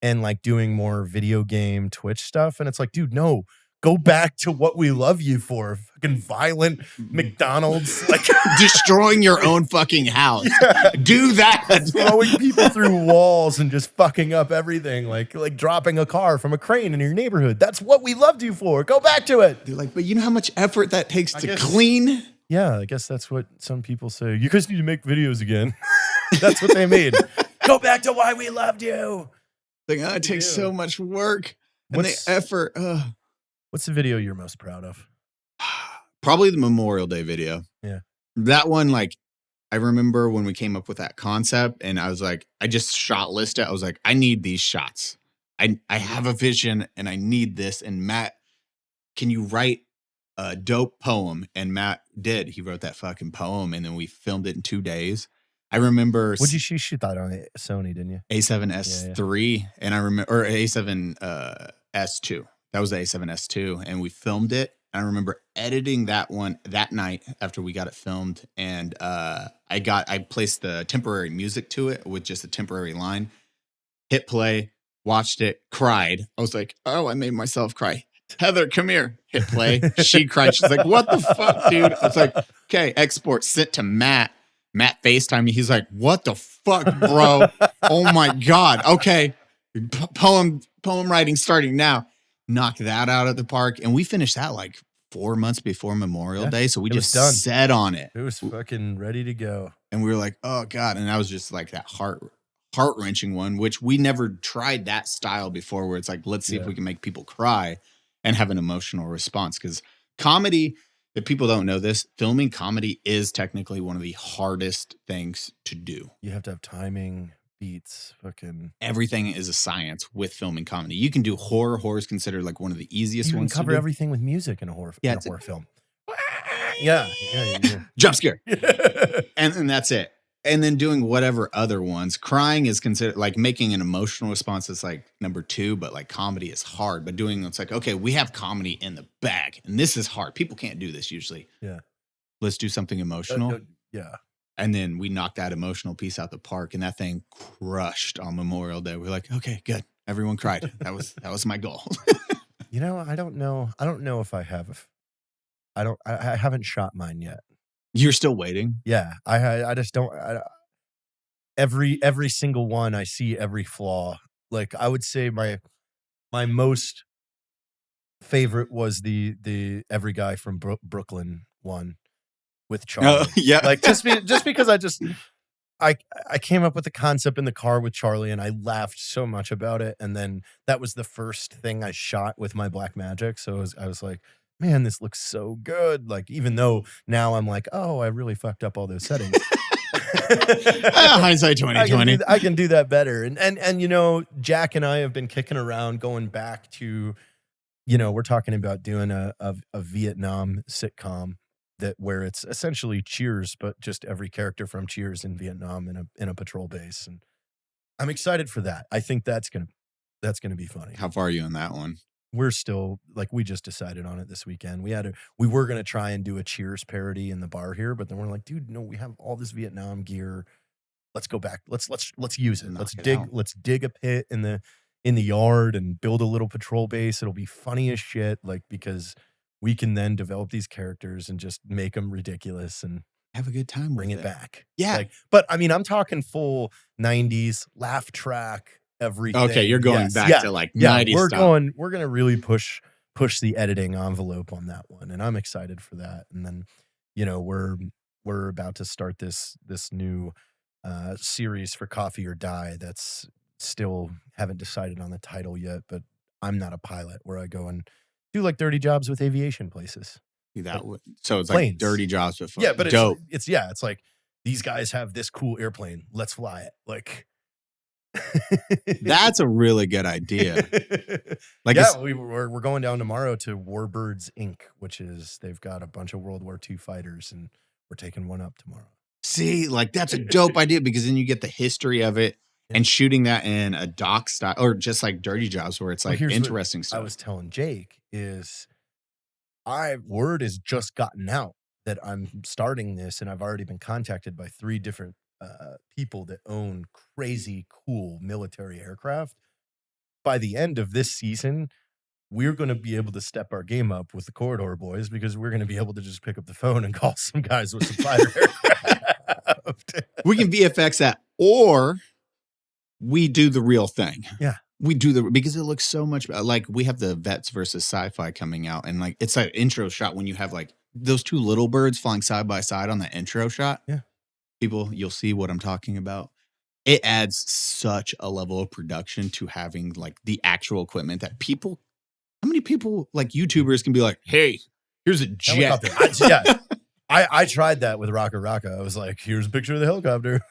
and like doing more video game Twitch stuff. And it's like, dude, no, go back to what we love you for. Fucking violent McDonald's, like
destroying your own fucking house. Yeah. Do that.
Throwing people through walls and just fucking up everything. Like dropping a car from a crane in your neighborhood. That's what we loved you for. Go back to it.
They're like, but you know how much effort that takes to clean?
Yeah, I guess that's what some people say. You guys need to make videos again. That's what they mean. Go back to why we loved you.
Like, it takes so much work and the effort.
What's the video you're most proud of?
Probably the Memorial Day video.
Yeah.
That one, like, I remember when we came up with that concept and I was like, I just shot listed. I was like, I need these shots. I have a vision and I need this. And Matt, can you write a dope poem? And Matt did. He wrote that fucking poem and then we filmed it in 2 days. I remember.
Would you shoot that on Sony, didn't you?
A7S3 yeah. And I remember, or A7S2. That was the A7S2 and we filmed it. I remember editing that one that night after we got it filmed. And I placed the temporary music to it with just a temporary line, hit play, watched it, cried. I was like, oh, I made myself cry. Heather, come here. Hit play. She cried. She's like, what the fuck, dude? I was like, okay, export, sent to Matt. Matt FaceTime me. He's like, what the fuck, bro? Oh my God. Okay. Poem writing starting now. Knock that out of the park. And we finished that like 4 months before Memorial Day. So we just set on it.
It was fucking ready to go.
And we were like, oh God. And that was just like that heart-wrenching one, which we never tried that style before, where it's like, let's see if we can make people cry and have an emotional response. Because comedy, if people don't know this, filming comedy is technically one of the hardest things to do.
You have to have timing, beats, fucking
everything is a science with filming comedy. You can do horror. Horror is considered like one of the easiest
you
ones
can cover
to do.
everything with music in a horror,
Yeah,
in a horror film. Yeah.
Jump scare. And that's it. And then doing whatever other ones. Crying is considered like making an emotional response is like number 2, but like comedy is hard. But doing it's like, okay, we have comedy in the bag and this is hard. People can't do this usually.
Yeah.
Let's do something emotional.
Yeah.
And then we knocked that emotional piece out the park, and that thing crushed on Memorial Day. We're like, okay, good. Everyone cried. That was my goal.
I don't know. I don't know if I have. I haven't shot mine yet.
You're still waiting?
Yeah. I just don't. Every single one, I see every flaw. Like I would say my most favorite was the Every Guy from Brooklyn one with Charlie.
Yeah.
Like just because I came up with the concept in the car with Charlie and I laughed so much about it. And then that was the first thing I shot with my Blackmagic. So I was like, man, this looks so good. Like, even though now I'm like, oh, I really fucked up all those settings.
Hindsight 2020.
I can do that better. And Jack and I have been kicking around going back to, we're talking about doing a Vietnam sitcom where it's essentially Cheers, but just every character from Cheers in Vietnam in a patrol base. And I'm excited for that. I think that's gonna be funny.
How far are you on that one?
We're still we just decided on it this weekend. We were gonna try and do a Cheers parody in the bar here, but then we're like, dude, no, we have all this Vietnam gear. Let's go back. Let's use it. Let's dig a pit in the yard and build a little patrol base. It'll be funny as shit, because we can then develop these characters and just make them ridiculous and
have a good time.
Bring it back.
Yeah.
But I mean, I'm talking full 90s laugh track, everything.
Okay, you're going back to 90s
stuff. We're going to really push the editing envelope on that one. And I'm excited for that. And then, we're about to start this new series for Coffee or Die that's still haven't decided on the title yet, but I'm Not a Pilot, where I go and do dirty jobs with aviation places.
So it's planes. Like dirty jobs with
yeah, but dope. It's like these guys have this cool airplane. Let's fly it.
That's a really good idea.
We're going down tomorrow to Warbirds Inc., which is they've got a bunch of World War II fighters, and we're taking one up tomorrow.
See, that's a dope idea because then you get the history of it. And shooting that in a doc style or just like dirty jobs where it's interesting stuff.
I was telling Jake is word has just gotten out that I'm starting this, and I've already been contacted by 3 different people that own crazy cool military aircraft. By the end of this season, we're going to be able to step our game up with the Corridor Boys because we're going to be able to just pick up the phone and call some guys with some fighter aircraft.
We can VFX that, or we do the real thing.
Yeah.
We do because it looks so much like we have the Vets versus Sci-Fi coming out. And it's that intro shot when you have those 2 little birds flying side by side on that intro shot.
Yeah.
People, you'll see what I'm talking about. It adds such a level of production to having the actual equipment that how many people YouTubers can be like, hey, here's a jet.
I tried that with Rocka Rocka. I was like, here's a picture of the helicopter.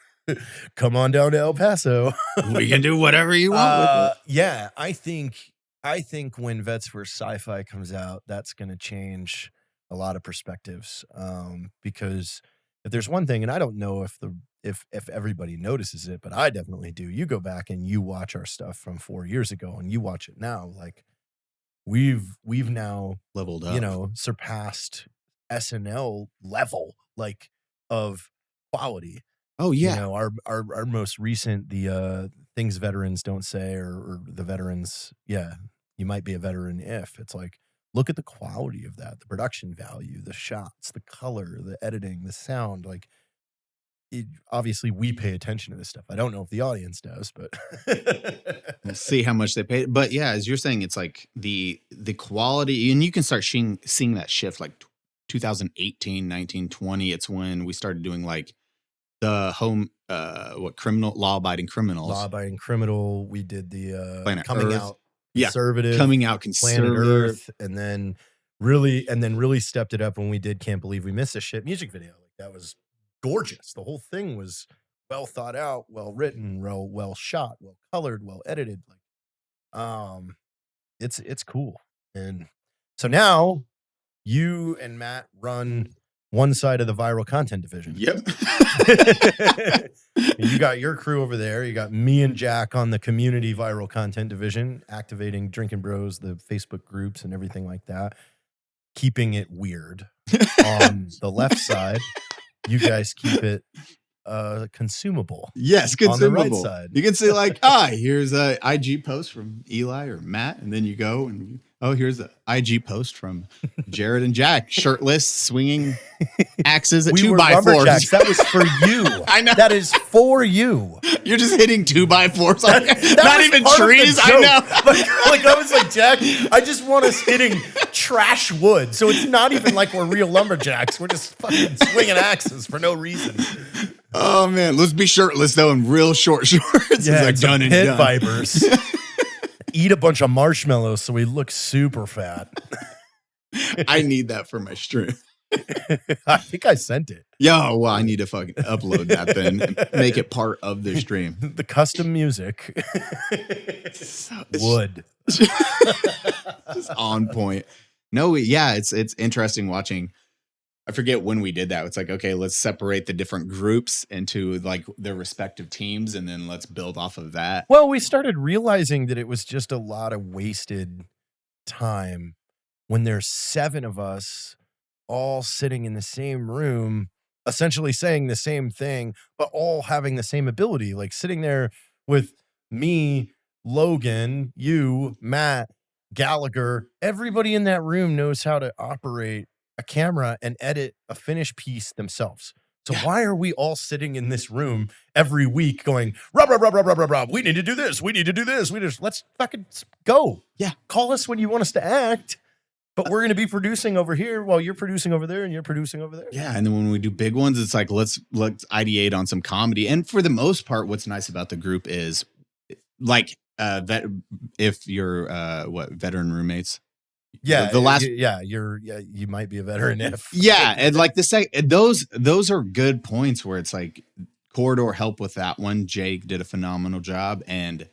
Come on down to El Paso.
We can do whatever you want with it.
Yeah, I think when Vets vs. Sci-Fi comes out, that's going to change a lot of perspectives. Because if there's one thing, and I don't know if everybody notices it, but I definitely do. You go back and you watch our stuff from 4 years ago, and you watch it now. We've now
leveled up,
surpassed SNL level of quality.
Oh yeah.
Our most recent, the Things Veterans Don't Say, or the veterans. Yeah. You might be a veteran if it's look at the quality of that, the production value, the shots, the color, the editing, the sound. Obviously we pay attention to this stuff. I don't know if the audience does, but
we'll see how much they pay. But yeah, as you're saying, it's the quality, and you can start seeing that shift 2018, 19, 20. It's when we started doing the home law abiding criminals.
Law abiding criminal. We did the
Planet
coming
Earth.
out conservative.
Coming out
Planet
conservative.
Earth, and then really stepped it up when we did Can't Believe We Missed a Shit music video. Like, that was gorgeous. The whole thing was well thought out, well written, well shot, well colored, well edited. Like, it's cool. And so now you and Matt run one side of the viral content division.
Yep.
You got your crew over there. You got me and Jack on the community viral content division, activating Drinking Bros, the Facebook groups and everything like that, keeping it weird. On the left side, you guys keep it consumable.
Yes, consumable.
On the right side.
You can see like, here's a IG post from Eli or Matt, and then you go and here's an IG post from Jared and Jack, shirtless, swinging axes at 2x4s.
That was for you.
I know.
That is for you.
You're just hitting 2x4s. Like,
that
not
was
even
part of the
trees.
joke.
I know.
like I was like, Jack, I just want us hitting trash wood. So it's not even like we're real lumberjacks. We're just fucking swinging axes for no reason.
Oh man, let's be shirtless though in real short shorts.
Yeah,
like done and
pit
done.
vipers. Eat a bunch of marshmallows so we look super fat.
I need that for my stream.
I think I sent it.
Yo, well, I need to fucking upload that then, and make it part of the stream.
The custom music. Wood.
Just on point. No, yeah, it's interesting watching. I forget when we did that. It's like, okay, let's separate the different groups into like their respective teams, and then let's build off of that.
Well, we started realizing that it was just a lot of wasted time when there's 7 of us all sitting in the same room, essentially saying the same thing, but all having the same ability. Like sitting there with me, Logan, you, Matt, Gallagher, everybody in that room knows how to operate a camera and edit a finished piece themselves. So why are we all sitting in this room every week going, Rob, we need to do this. We need to do this. Let's fucking go.
Yeah.
Call us when you want us to act. But we're going to be producing over here while you're producing over there and you're producing over there.
Yeah. And then when we do big ones, it's like, let's ideate on some comedy. And for the most part, what's nice about the group is like, if you're, veteran roommates.
Yeah,
the last,
you might be a veteran if.
Yeah, and like those are good points where it's like corridor help with that one. Jake did a phenomenal job, and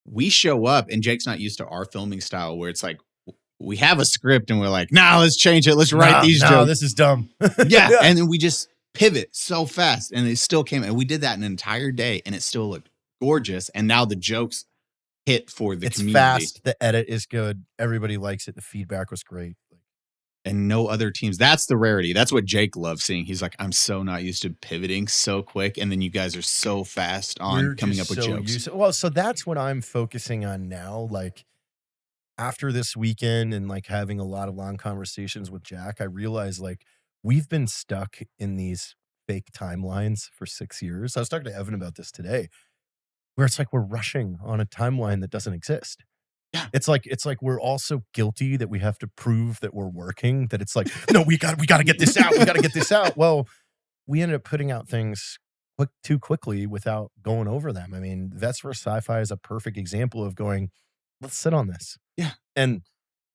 we show up, and Jake's not used to our filming style where it's like we have a script and we're like, nah, let's change it, let's write these jokes.
This is dumb.
yeah, and then we just pivot so fast, and it still came, and we did that an entire day, and it still looked gorgeous. And now the jokes hit for the community.
It's fast. The edit is good. Everybody likes it. The feedback was great.
And no other teams. That's the rarity. That's what Jake loves seeing. He's like, I'm so not used to pivoting so quick. And then you guys are so fast on coming up with jokes.
So that's what I'm focusing on now. Like after this weekend and like having a lot of long conversations with Jack, I realized like we've been stuck in these fake timelines for 6 years. I was talking to Evan about this today, where it's like we're rushing on a timeline that doesn't exist.
Yeah.
It's like we're all so guilty that we have to prove that we're working, that it's like, no, we got to get this out. We got to get this out. Well, we ended up putting out things too quickly without going over them. I mean, Vets for Sci-Fi is a perfect example of going, let's sit on this.
Yeah.
And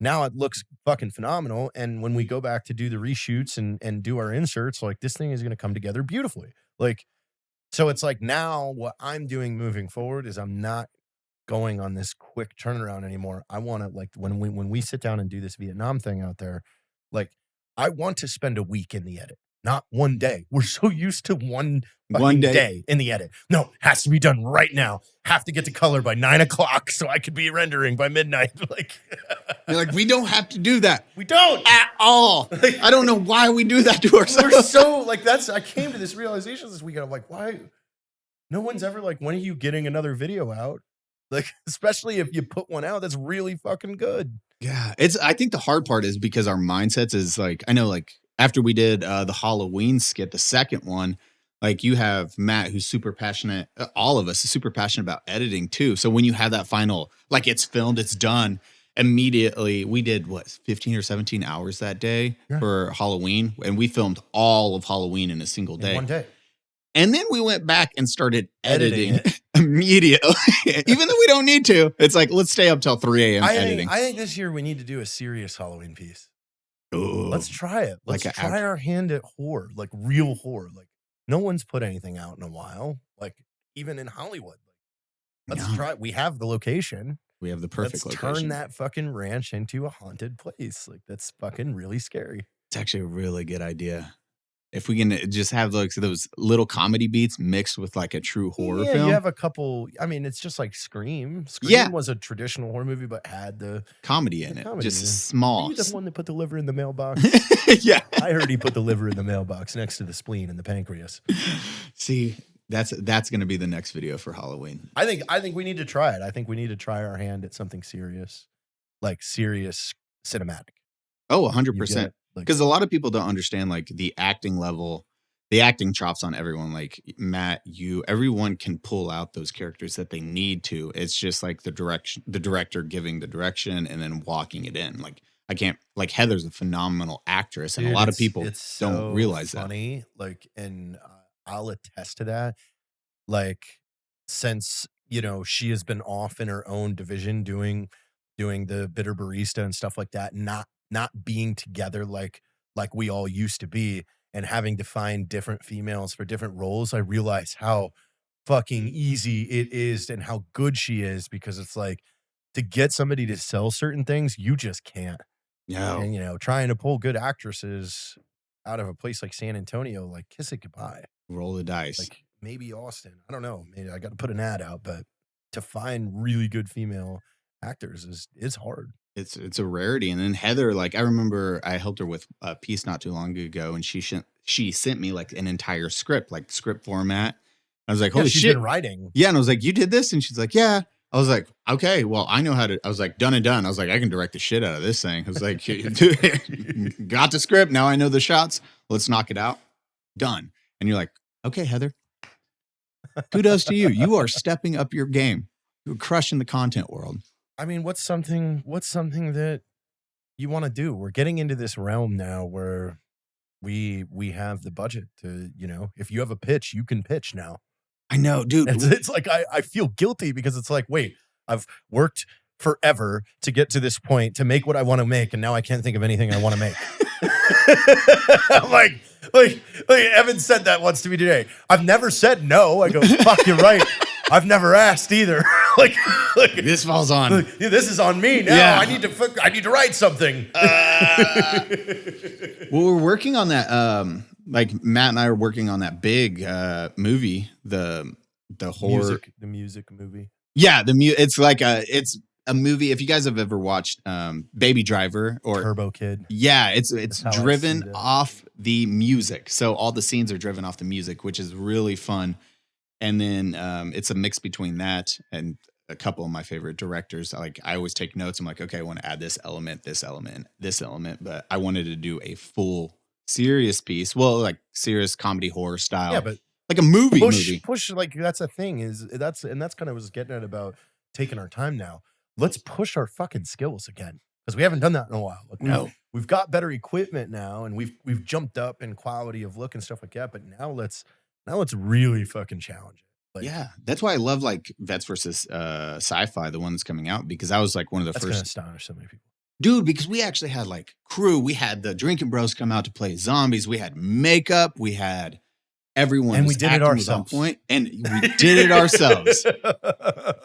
now it looks fucking phenomenal. And when we go back to do the reshoots and do our inserts, like this thing is going to come together beautifully. Like, so it's like now what I'm doing moving forward is I'm not going on this quick turnaround anymore. I want to like when we sit down and do this Vietnam thing out there, like I want to spend a week in the edit, not one day. We're so used to one day in the edit. No, has to be done right now. Have to get to color by 9 o'clock so I could be rendering by midnight. Like
you're like, we don't have to do that.
We don't
at all. I don't know why we do that to ourselves.
We're so like I came to this realization this weekend. I'm like, why? No one's ever like, when are you getting another video out? Like, especially if you put one out that's really fucking good.
Yeah. I think the hard part is because our mindsets is like, I know like after we did the Halloween skit, the second one, like you have Matt, who's super passionate. All of us are super passionate about editing too. So when you have that final, like it's filmed, it's done immediately. We did 15 or 17 hours that day for Halloween. And we filmed all of Halloween in a single day.
In one day.
And then we went back and started editing
it.
immediately. Even though we don't need to. It's like, let's stay up till 3 a.m. editing.
I think this year we need to do a serious Halloween piece.
Ooh,
Let's try it. Let's
like
try our hand at horror, like real horror. Like no one's put anything out in a while. Like even in Hollywood. Let's try. We have the location.
We have the perfect location.
Turn that fucking ranch into a haunted place. Like that's fucking really scary.
It's actually a really good idea. If we can just have like those little comedy beats mixed with like a true horror film.
You have a couple. I mean, it's just like Scream. Scream was a traditional horror movie, but had the
comedy in it. Just small.
Are you the one that put the liver in the mailbox?
Yeah.
I heard he put the liver in the mailbox next to the spleen and the pancreas.
See, that's going to be the next video for Halloween.
I think we need to try it. I think we need to try our hand at something serious, like serious cinematic.
Oh, 100%. Because a lot of people don't understand like the acting level, the acting chops on everyone. Like Matt, everyone can pull out those characters that they need to. It's just like the director giving the direction and then walking it in. Like I can't, like Heather's a phenomenal actress, and a lot of people don't realize that.
Like, and I'll attest to that. Like, since she has been off in her own division doing the bitter barista and stuff like that, not being together like we all used to be, and having to find different females for different roles, I realize how fucking easy it is and how good she is, because it's like to get somebody to sell certain things, you just can't.
No.
And trying to pull good actresses out of a place like San Antonio, like kiss it goodbye.
Roll the dice.
Like maybe Austin. I don't know. Maybe I got to put an ad out, but to find really good female actors is hard.
It's a rarity. And then Heather, like I remember I helped her with a piece not too long ago, and she sent me like an entire script, like script format. I was like, holy
she's
shit.
Been writing.
Yeah. And I was like, you did this? And she's like, yeah. I was like, okay, well, I know how to. I was like, done and done. I was like, I can direct the shit out of this thing. I was like, got the script. Now I know the shots. Let's knock it out. Done. And you're like, okay, Heather, kudos to you. You are stepping up your game. You're crushing the content world.
I mean, what's something that you want to do? We're getting into this realm now where we have the budget to, if you have a pitch, you can pitch now.
I know, dude.
It's like I feel guilty because it's like, wait, I've worked forever to get to this point to make what I want to make, and now I can't think of anything I want to make. I'm like Evan said that once to me today. I've never said no. I go, fuck, you're right. I've never asked either. like
this falls on.
This is on me now. Yeah. I need to write something.
Well, we're working on that. Like Matt and I are working on that big movie, the horror,
the music movie.
Yeah, it's like it's a movie. If you guys have ever watched Baby Driver or
Turbo Kid,
yeah, it's driven off the music. So all the scenes are driven off the music, which is really fun. And then it's a mix between that and a couple of my favorite directors. Like I always take notes. I'm like, okay, I want to add this element, this element, this element, but I wanted to do a full serious piece. Well, like serious comedy horror style. Yeah, but like a movie.
Push like that's a thing. That's kind of what I was getting at about taking our time now. Let's push our fucking skills again, because we haven't done that in a while. Like,
no,
we've got better equipment now, and we've jumped up in quality of look and stuff like that. But now let's really fucking challenge it. Like,
yeah, that's why I love like Vets versus Sci-Fi, the one that's coming out, because I was like one of the first.
That's gonna astonish so many people.
Dude, because we actually had like crew. We had the Drinking Bros come out to play zombies. We had makeup. We had everyone.
And we did it ourselves.
On point, and we did it ourselves.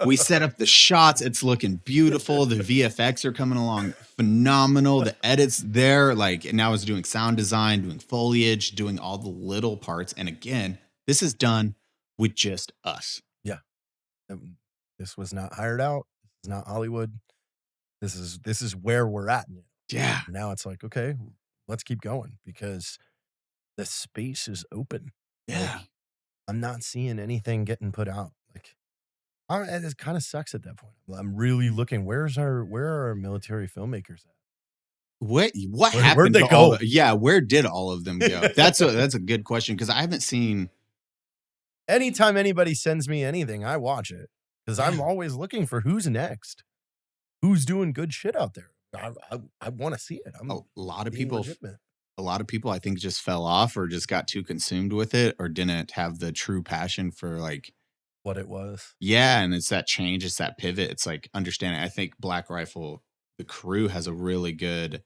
We set up the shots. It's looking beautiful. The VFX are coming along phenomenal. The edits there. Like, and now I was doing sound design, doing foliage, doing all the little parts. And again, this is done with just us.
Yeah. This was not hired out. This is not Hollywood. This is where we're at now.
Yeah.
Now it's like, okay, let's keep going, because the space is open.
Yeah.
Like, I'm not seeing anything getting put out. Like, it kind of sucks at that point. I'm really looking. Where are our military filmmakers at?
What happened?
Where'd they go?
Where did all of them go? That's a good question, because I haven't seen.
Anytime anybody sends me anything, I watch it, because I'm always looking for who's next. Who's doing good shit out there? I want to see it.
A lot of people a lot of people I think just fell off or just got too consumed with it or didn't have the true passion for like
what it was.
yeah, and it's that change, it's that pivot. It's like understanding. I think Black Rifle, the crew has a really good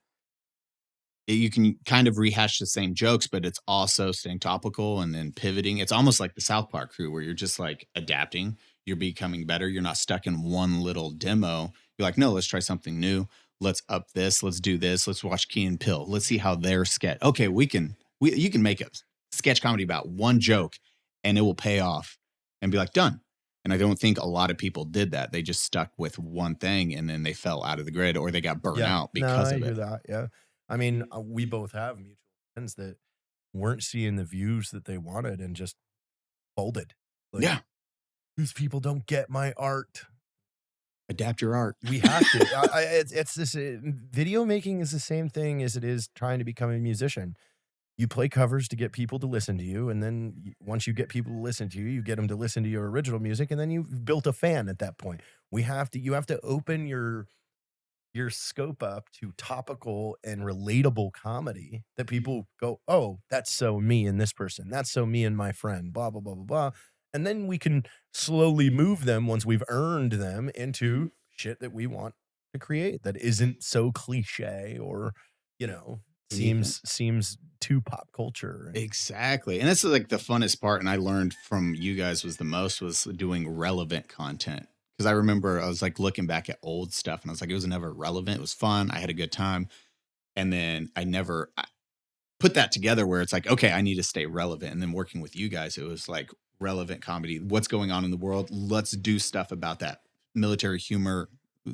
you can kind of rehash the same jokes, but it's also staying topical and then pivoting. It's almost like the South Park crew where you're just like adapting, you're becoming better. You're not stuck in one little demo. You're like, no, let's try something new. Let's up this. Let's do this. Let's watch Key and Peele. Let's see how their sketch. Okay, you can make a sketch comedy about one joke and it will pay off and be like, done. And I don't think a lot of people did that. They just stuck with one thing and then they fell out of the grid or they got burnt out because of it.
That. Yeah. I mean, we both have mutual friends that weren't seeing the views that they wanted and just folded. Like,
yeah.
These people don't get my art.
Adapt your art.
We have to. It's this video making is the same thing as it is trying to become a musician. You play covers to get people to listen to you, and then once you get people to listen to you, you get them to listen to your original music, and then you've built a fan at that point. You have to open your scope up to topical and relatable comedy that people go, oh, that's so me and this person. That's so me and my friend, blah, blah, blah, blah, blah. And then we can slowly move them once we've earned them into shit that we want to create that isn't so cliche or, seems too pop culture.
Exactly. And that's like the funnest part. And I learned from you guys was doing relevant content. Because I remember I was like looking back at old stuff and I was like, it was never relevant. It was fun. I had a good time. And then I put that together where it's like, okay, I need to stay relevant. And then working with you guys, it was like relevant comedy. What's going on in the world? Let's do stuff about that. Military humor,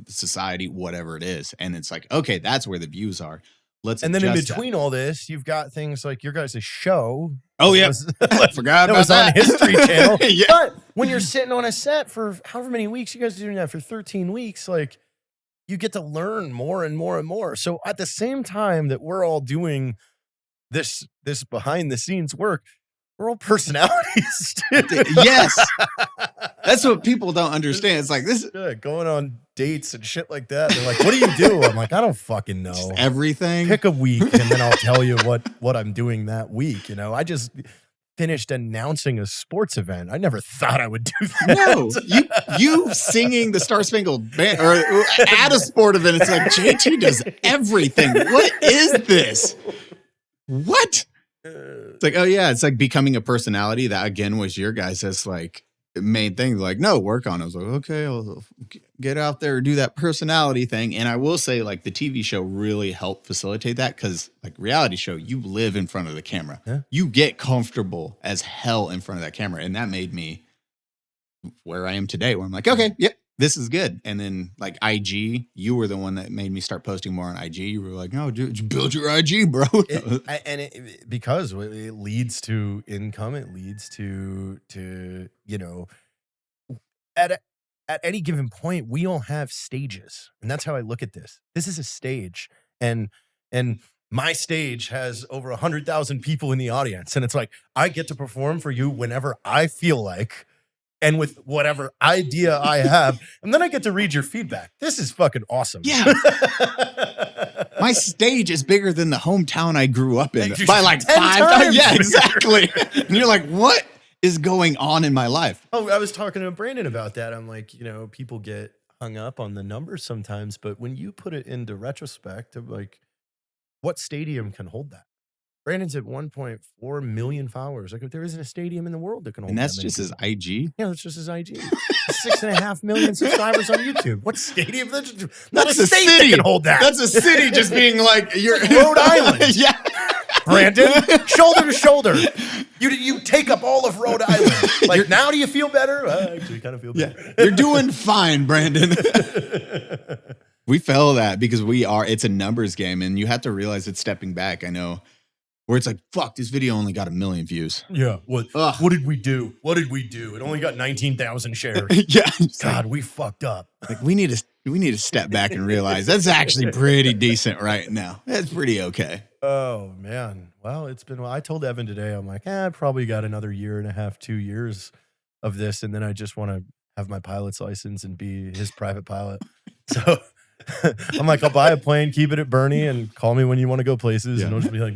society, whatever it is. And it's like, okay, that's where the views are.
And then in between all this, you've got things like your guys' show.
Oh, yeah. I forgot about that.
On History Channel.
Yeah.
But when you're sitting on a set for however many weeks, you guys are doing that for 13 weeks, like you get to learn more and more and more. So at the same time that we're all doing this behind the scenes work, we're all personalities.
Yes. That's what people don't understand. It's like this
going on dates and shit like that. They're like, what do you do? I'm like, I don't fucking know.
Just everything.
Pick a week and then I'll tell you what I'm doing that week. I just finished announcing a sports event. I never thought I would do that.
No, you singing the Star Spangled Banner or at a sport event. It's like JT does everything. What is this? What? It's like, oh yeah, it's like becoming a personality. That again was your guys' like main thing. Like, no, work on it. I was like, okay, I'll get out there, do that personality thing. And I will say, like, the TV show really helped facilitate that because, like, reality show, you live in front of the camera.
Yeah.
You get comfortable as hell in front of that camera. And that made me where I am today, where I'm like, okay, yeah, this is good. And then, like, IG, you were the one that made me start posting more on IG. You were like, no, dude, build your IG, bro.
Because it leads to income. It leads to at any given point, we all have stages. And that's how I look at this. This is a stage. And my stage has over 100,000 people in the audience. And it's like, I get to perform for you whenever I feel like, and with whatever idea I have. And then I get to read your feedback. This is fucking awesome.
Yeah. My stage is bigger than the hometown I grew up in by like 5 times. Yeah, exactly. And you're like, what is going on in my life?
Oh, I was talking to Brandon about that. I'm like, people get hung up on the numbers sometimes, but when you put it into retrospect of like, what stadium can hold that? Brandon's at 1.4 million followers. Like, there isn't a stadium in the world that can hold that.
And that's just his IG?
Yeah, that's just his IG. 6.5 million subscribers on YouTube. What stadium? Not
that's
a state
city
that can hold that.
That's a city just being like, you're
Rhode Island.
Yeah.
Brandon, shoulder to shoulder. You take up all of Rhode Island. Like, now do you feel better? I actually kind of feel better.
Yeah. You're doing fine, Brandon. We fell that because it's a numbers game, and you have to realize it's stepping back. I know. Where it's like, fuck, this video only got 1 million views.
Yeah. What did we do? What did we do? It only got 19,000 shares.
Yeah.
God, we fucked up.
Like we need to step back and realize that's actually pretty decent right now. That's pretty okay.
Oh man. Well, it's been. I told Evan today, I'm like, I probably got another 1.5, 2 years of this, and then I just want to have my pilot's license and be his private pilot. So I'm like, I'll buy a plane, keep it at Bernie, and call me when you want to go places.
Yeah.
And I'll just be like,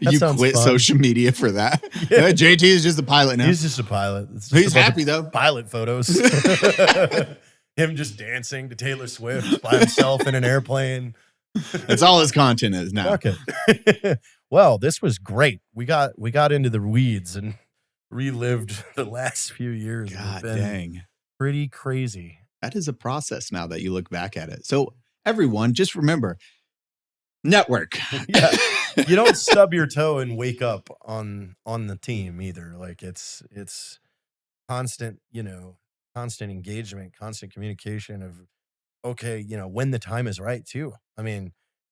You
sounds
quit
fun.
social media for that.
Yeah.
JT is just a pilot now.
He's just a pilot. It's just
He's
a bunch
happy
of
though.
Pilot photos. Him just dancing to Taylor Swift by himself in an airplane.
That's all his content is now.
Fuck it. Well, this was great. We got into the weeds and relived the last few years.
God
It's been
dang.
pretty crazy.
That is a process now that you look back at it. So everyone, just remember, network.
Yeah. You don't stub your toe and wake up on the team either. Like it's constant, constant engagement, constant communication of, okay, when the time is right too. I mean,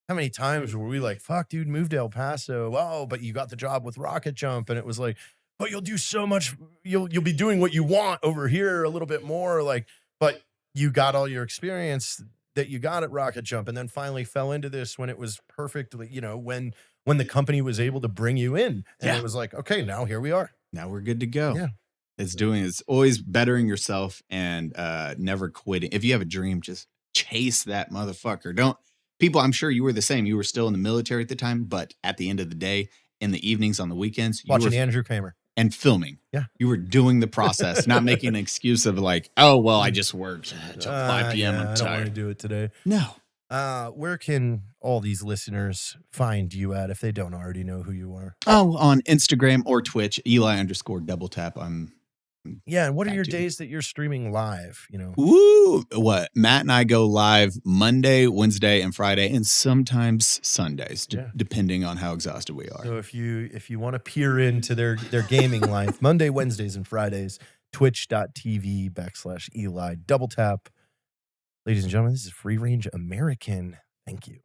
how many times were we like, fuck, dude, move to El Paso. Oh, but you got the job with Rocket Jump. And it was like, but you'll do so much. You'll be doing what you want over here a little bit more. Like, but you got all your experience that you got at Rocket Jump and then finally fell into this when it was perfectly, when the company was able to bring you in. And it was like, okay, now here we are.
Now we're good to go.
Yeah.
It's always bettering yourself and never quitting. If you have a dream, just chase that motherfucker. I'm sure you were the same. You were still in the military at the time, but at the end of the day, in the evenings, on the weekends,
Watching Andrew Kramer.
And filming.
Yeah.
You were doing the process, not making an excuse of like, oh, well, I just worked till 5 p.m. I'm
I don't want to
tired.
do it today.
No.
Where can all these listeners find you at if they don't already know who you are?
Oh, on Instagram or Twitch, Eli_double tap.
Yeah, and what are your
Dude.
days that you're streaming live?
Woo! What? Matt and I go live Monday, Wednesday, and Friday, and sometimes Sundays, depending on how exhausted we are.
So if you want to peer into their gaming life, Monday, Wednesdays, and Fridays, twitch.tv/Eli double tap. Ladies and gentlemen, this is Free Range American. Thank you.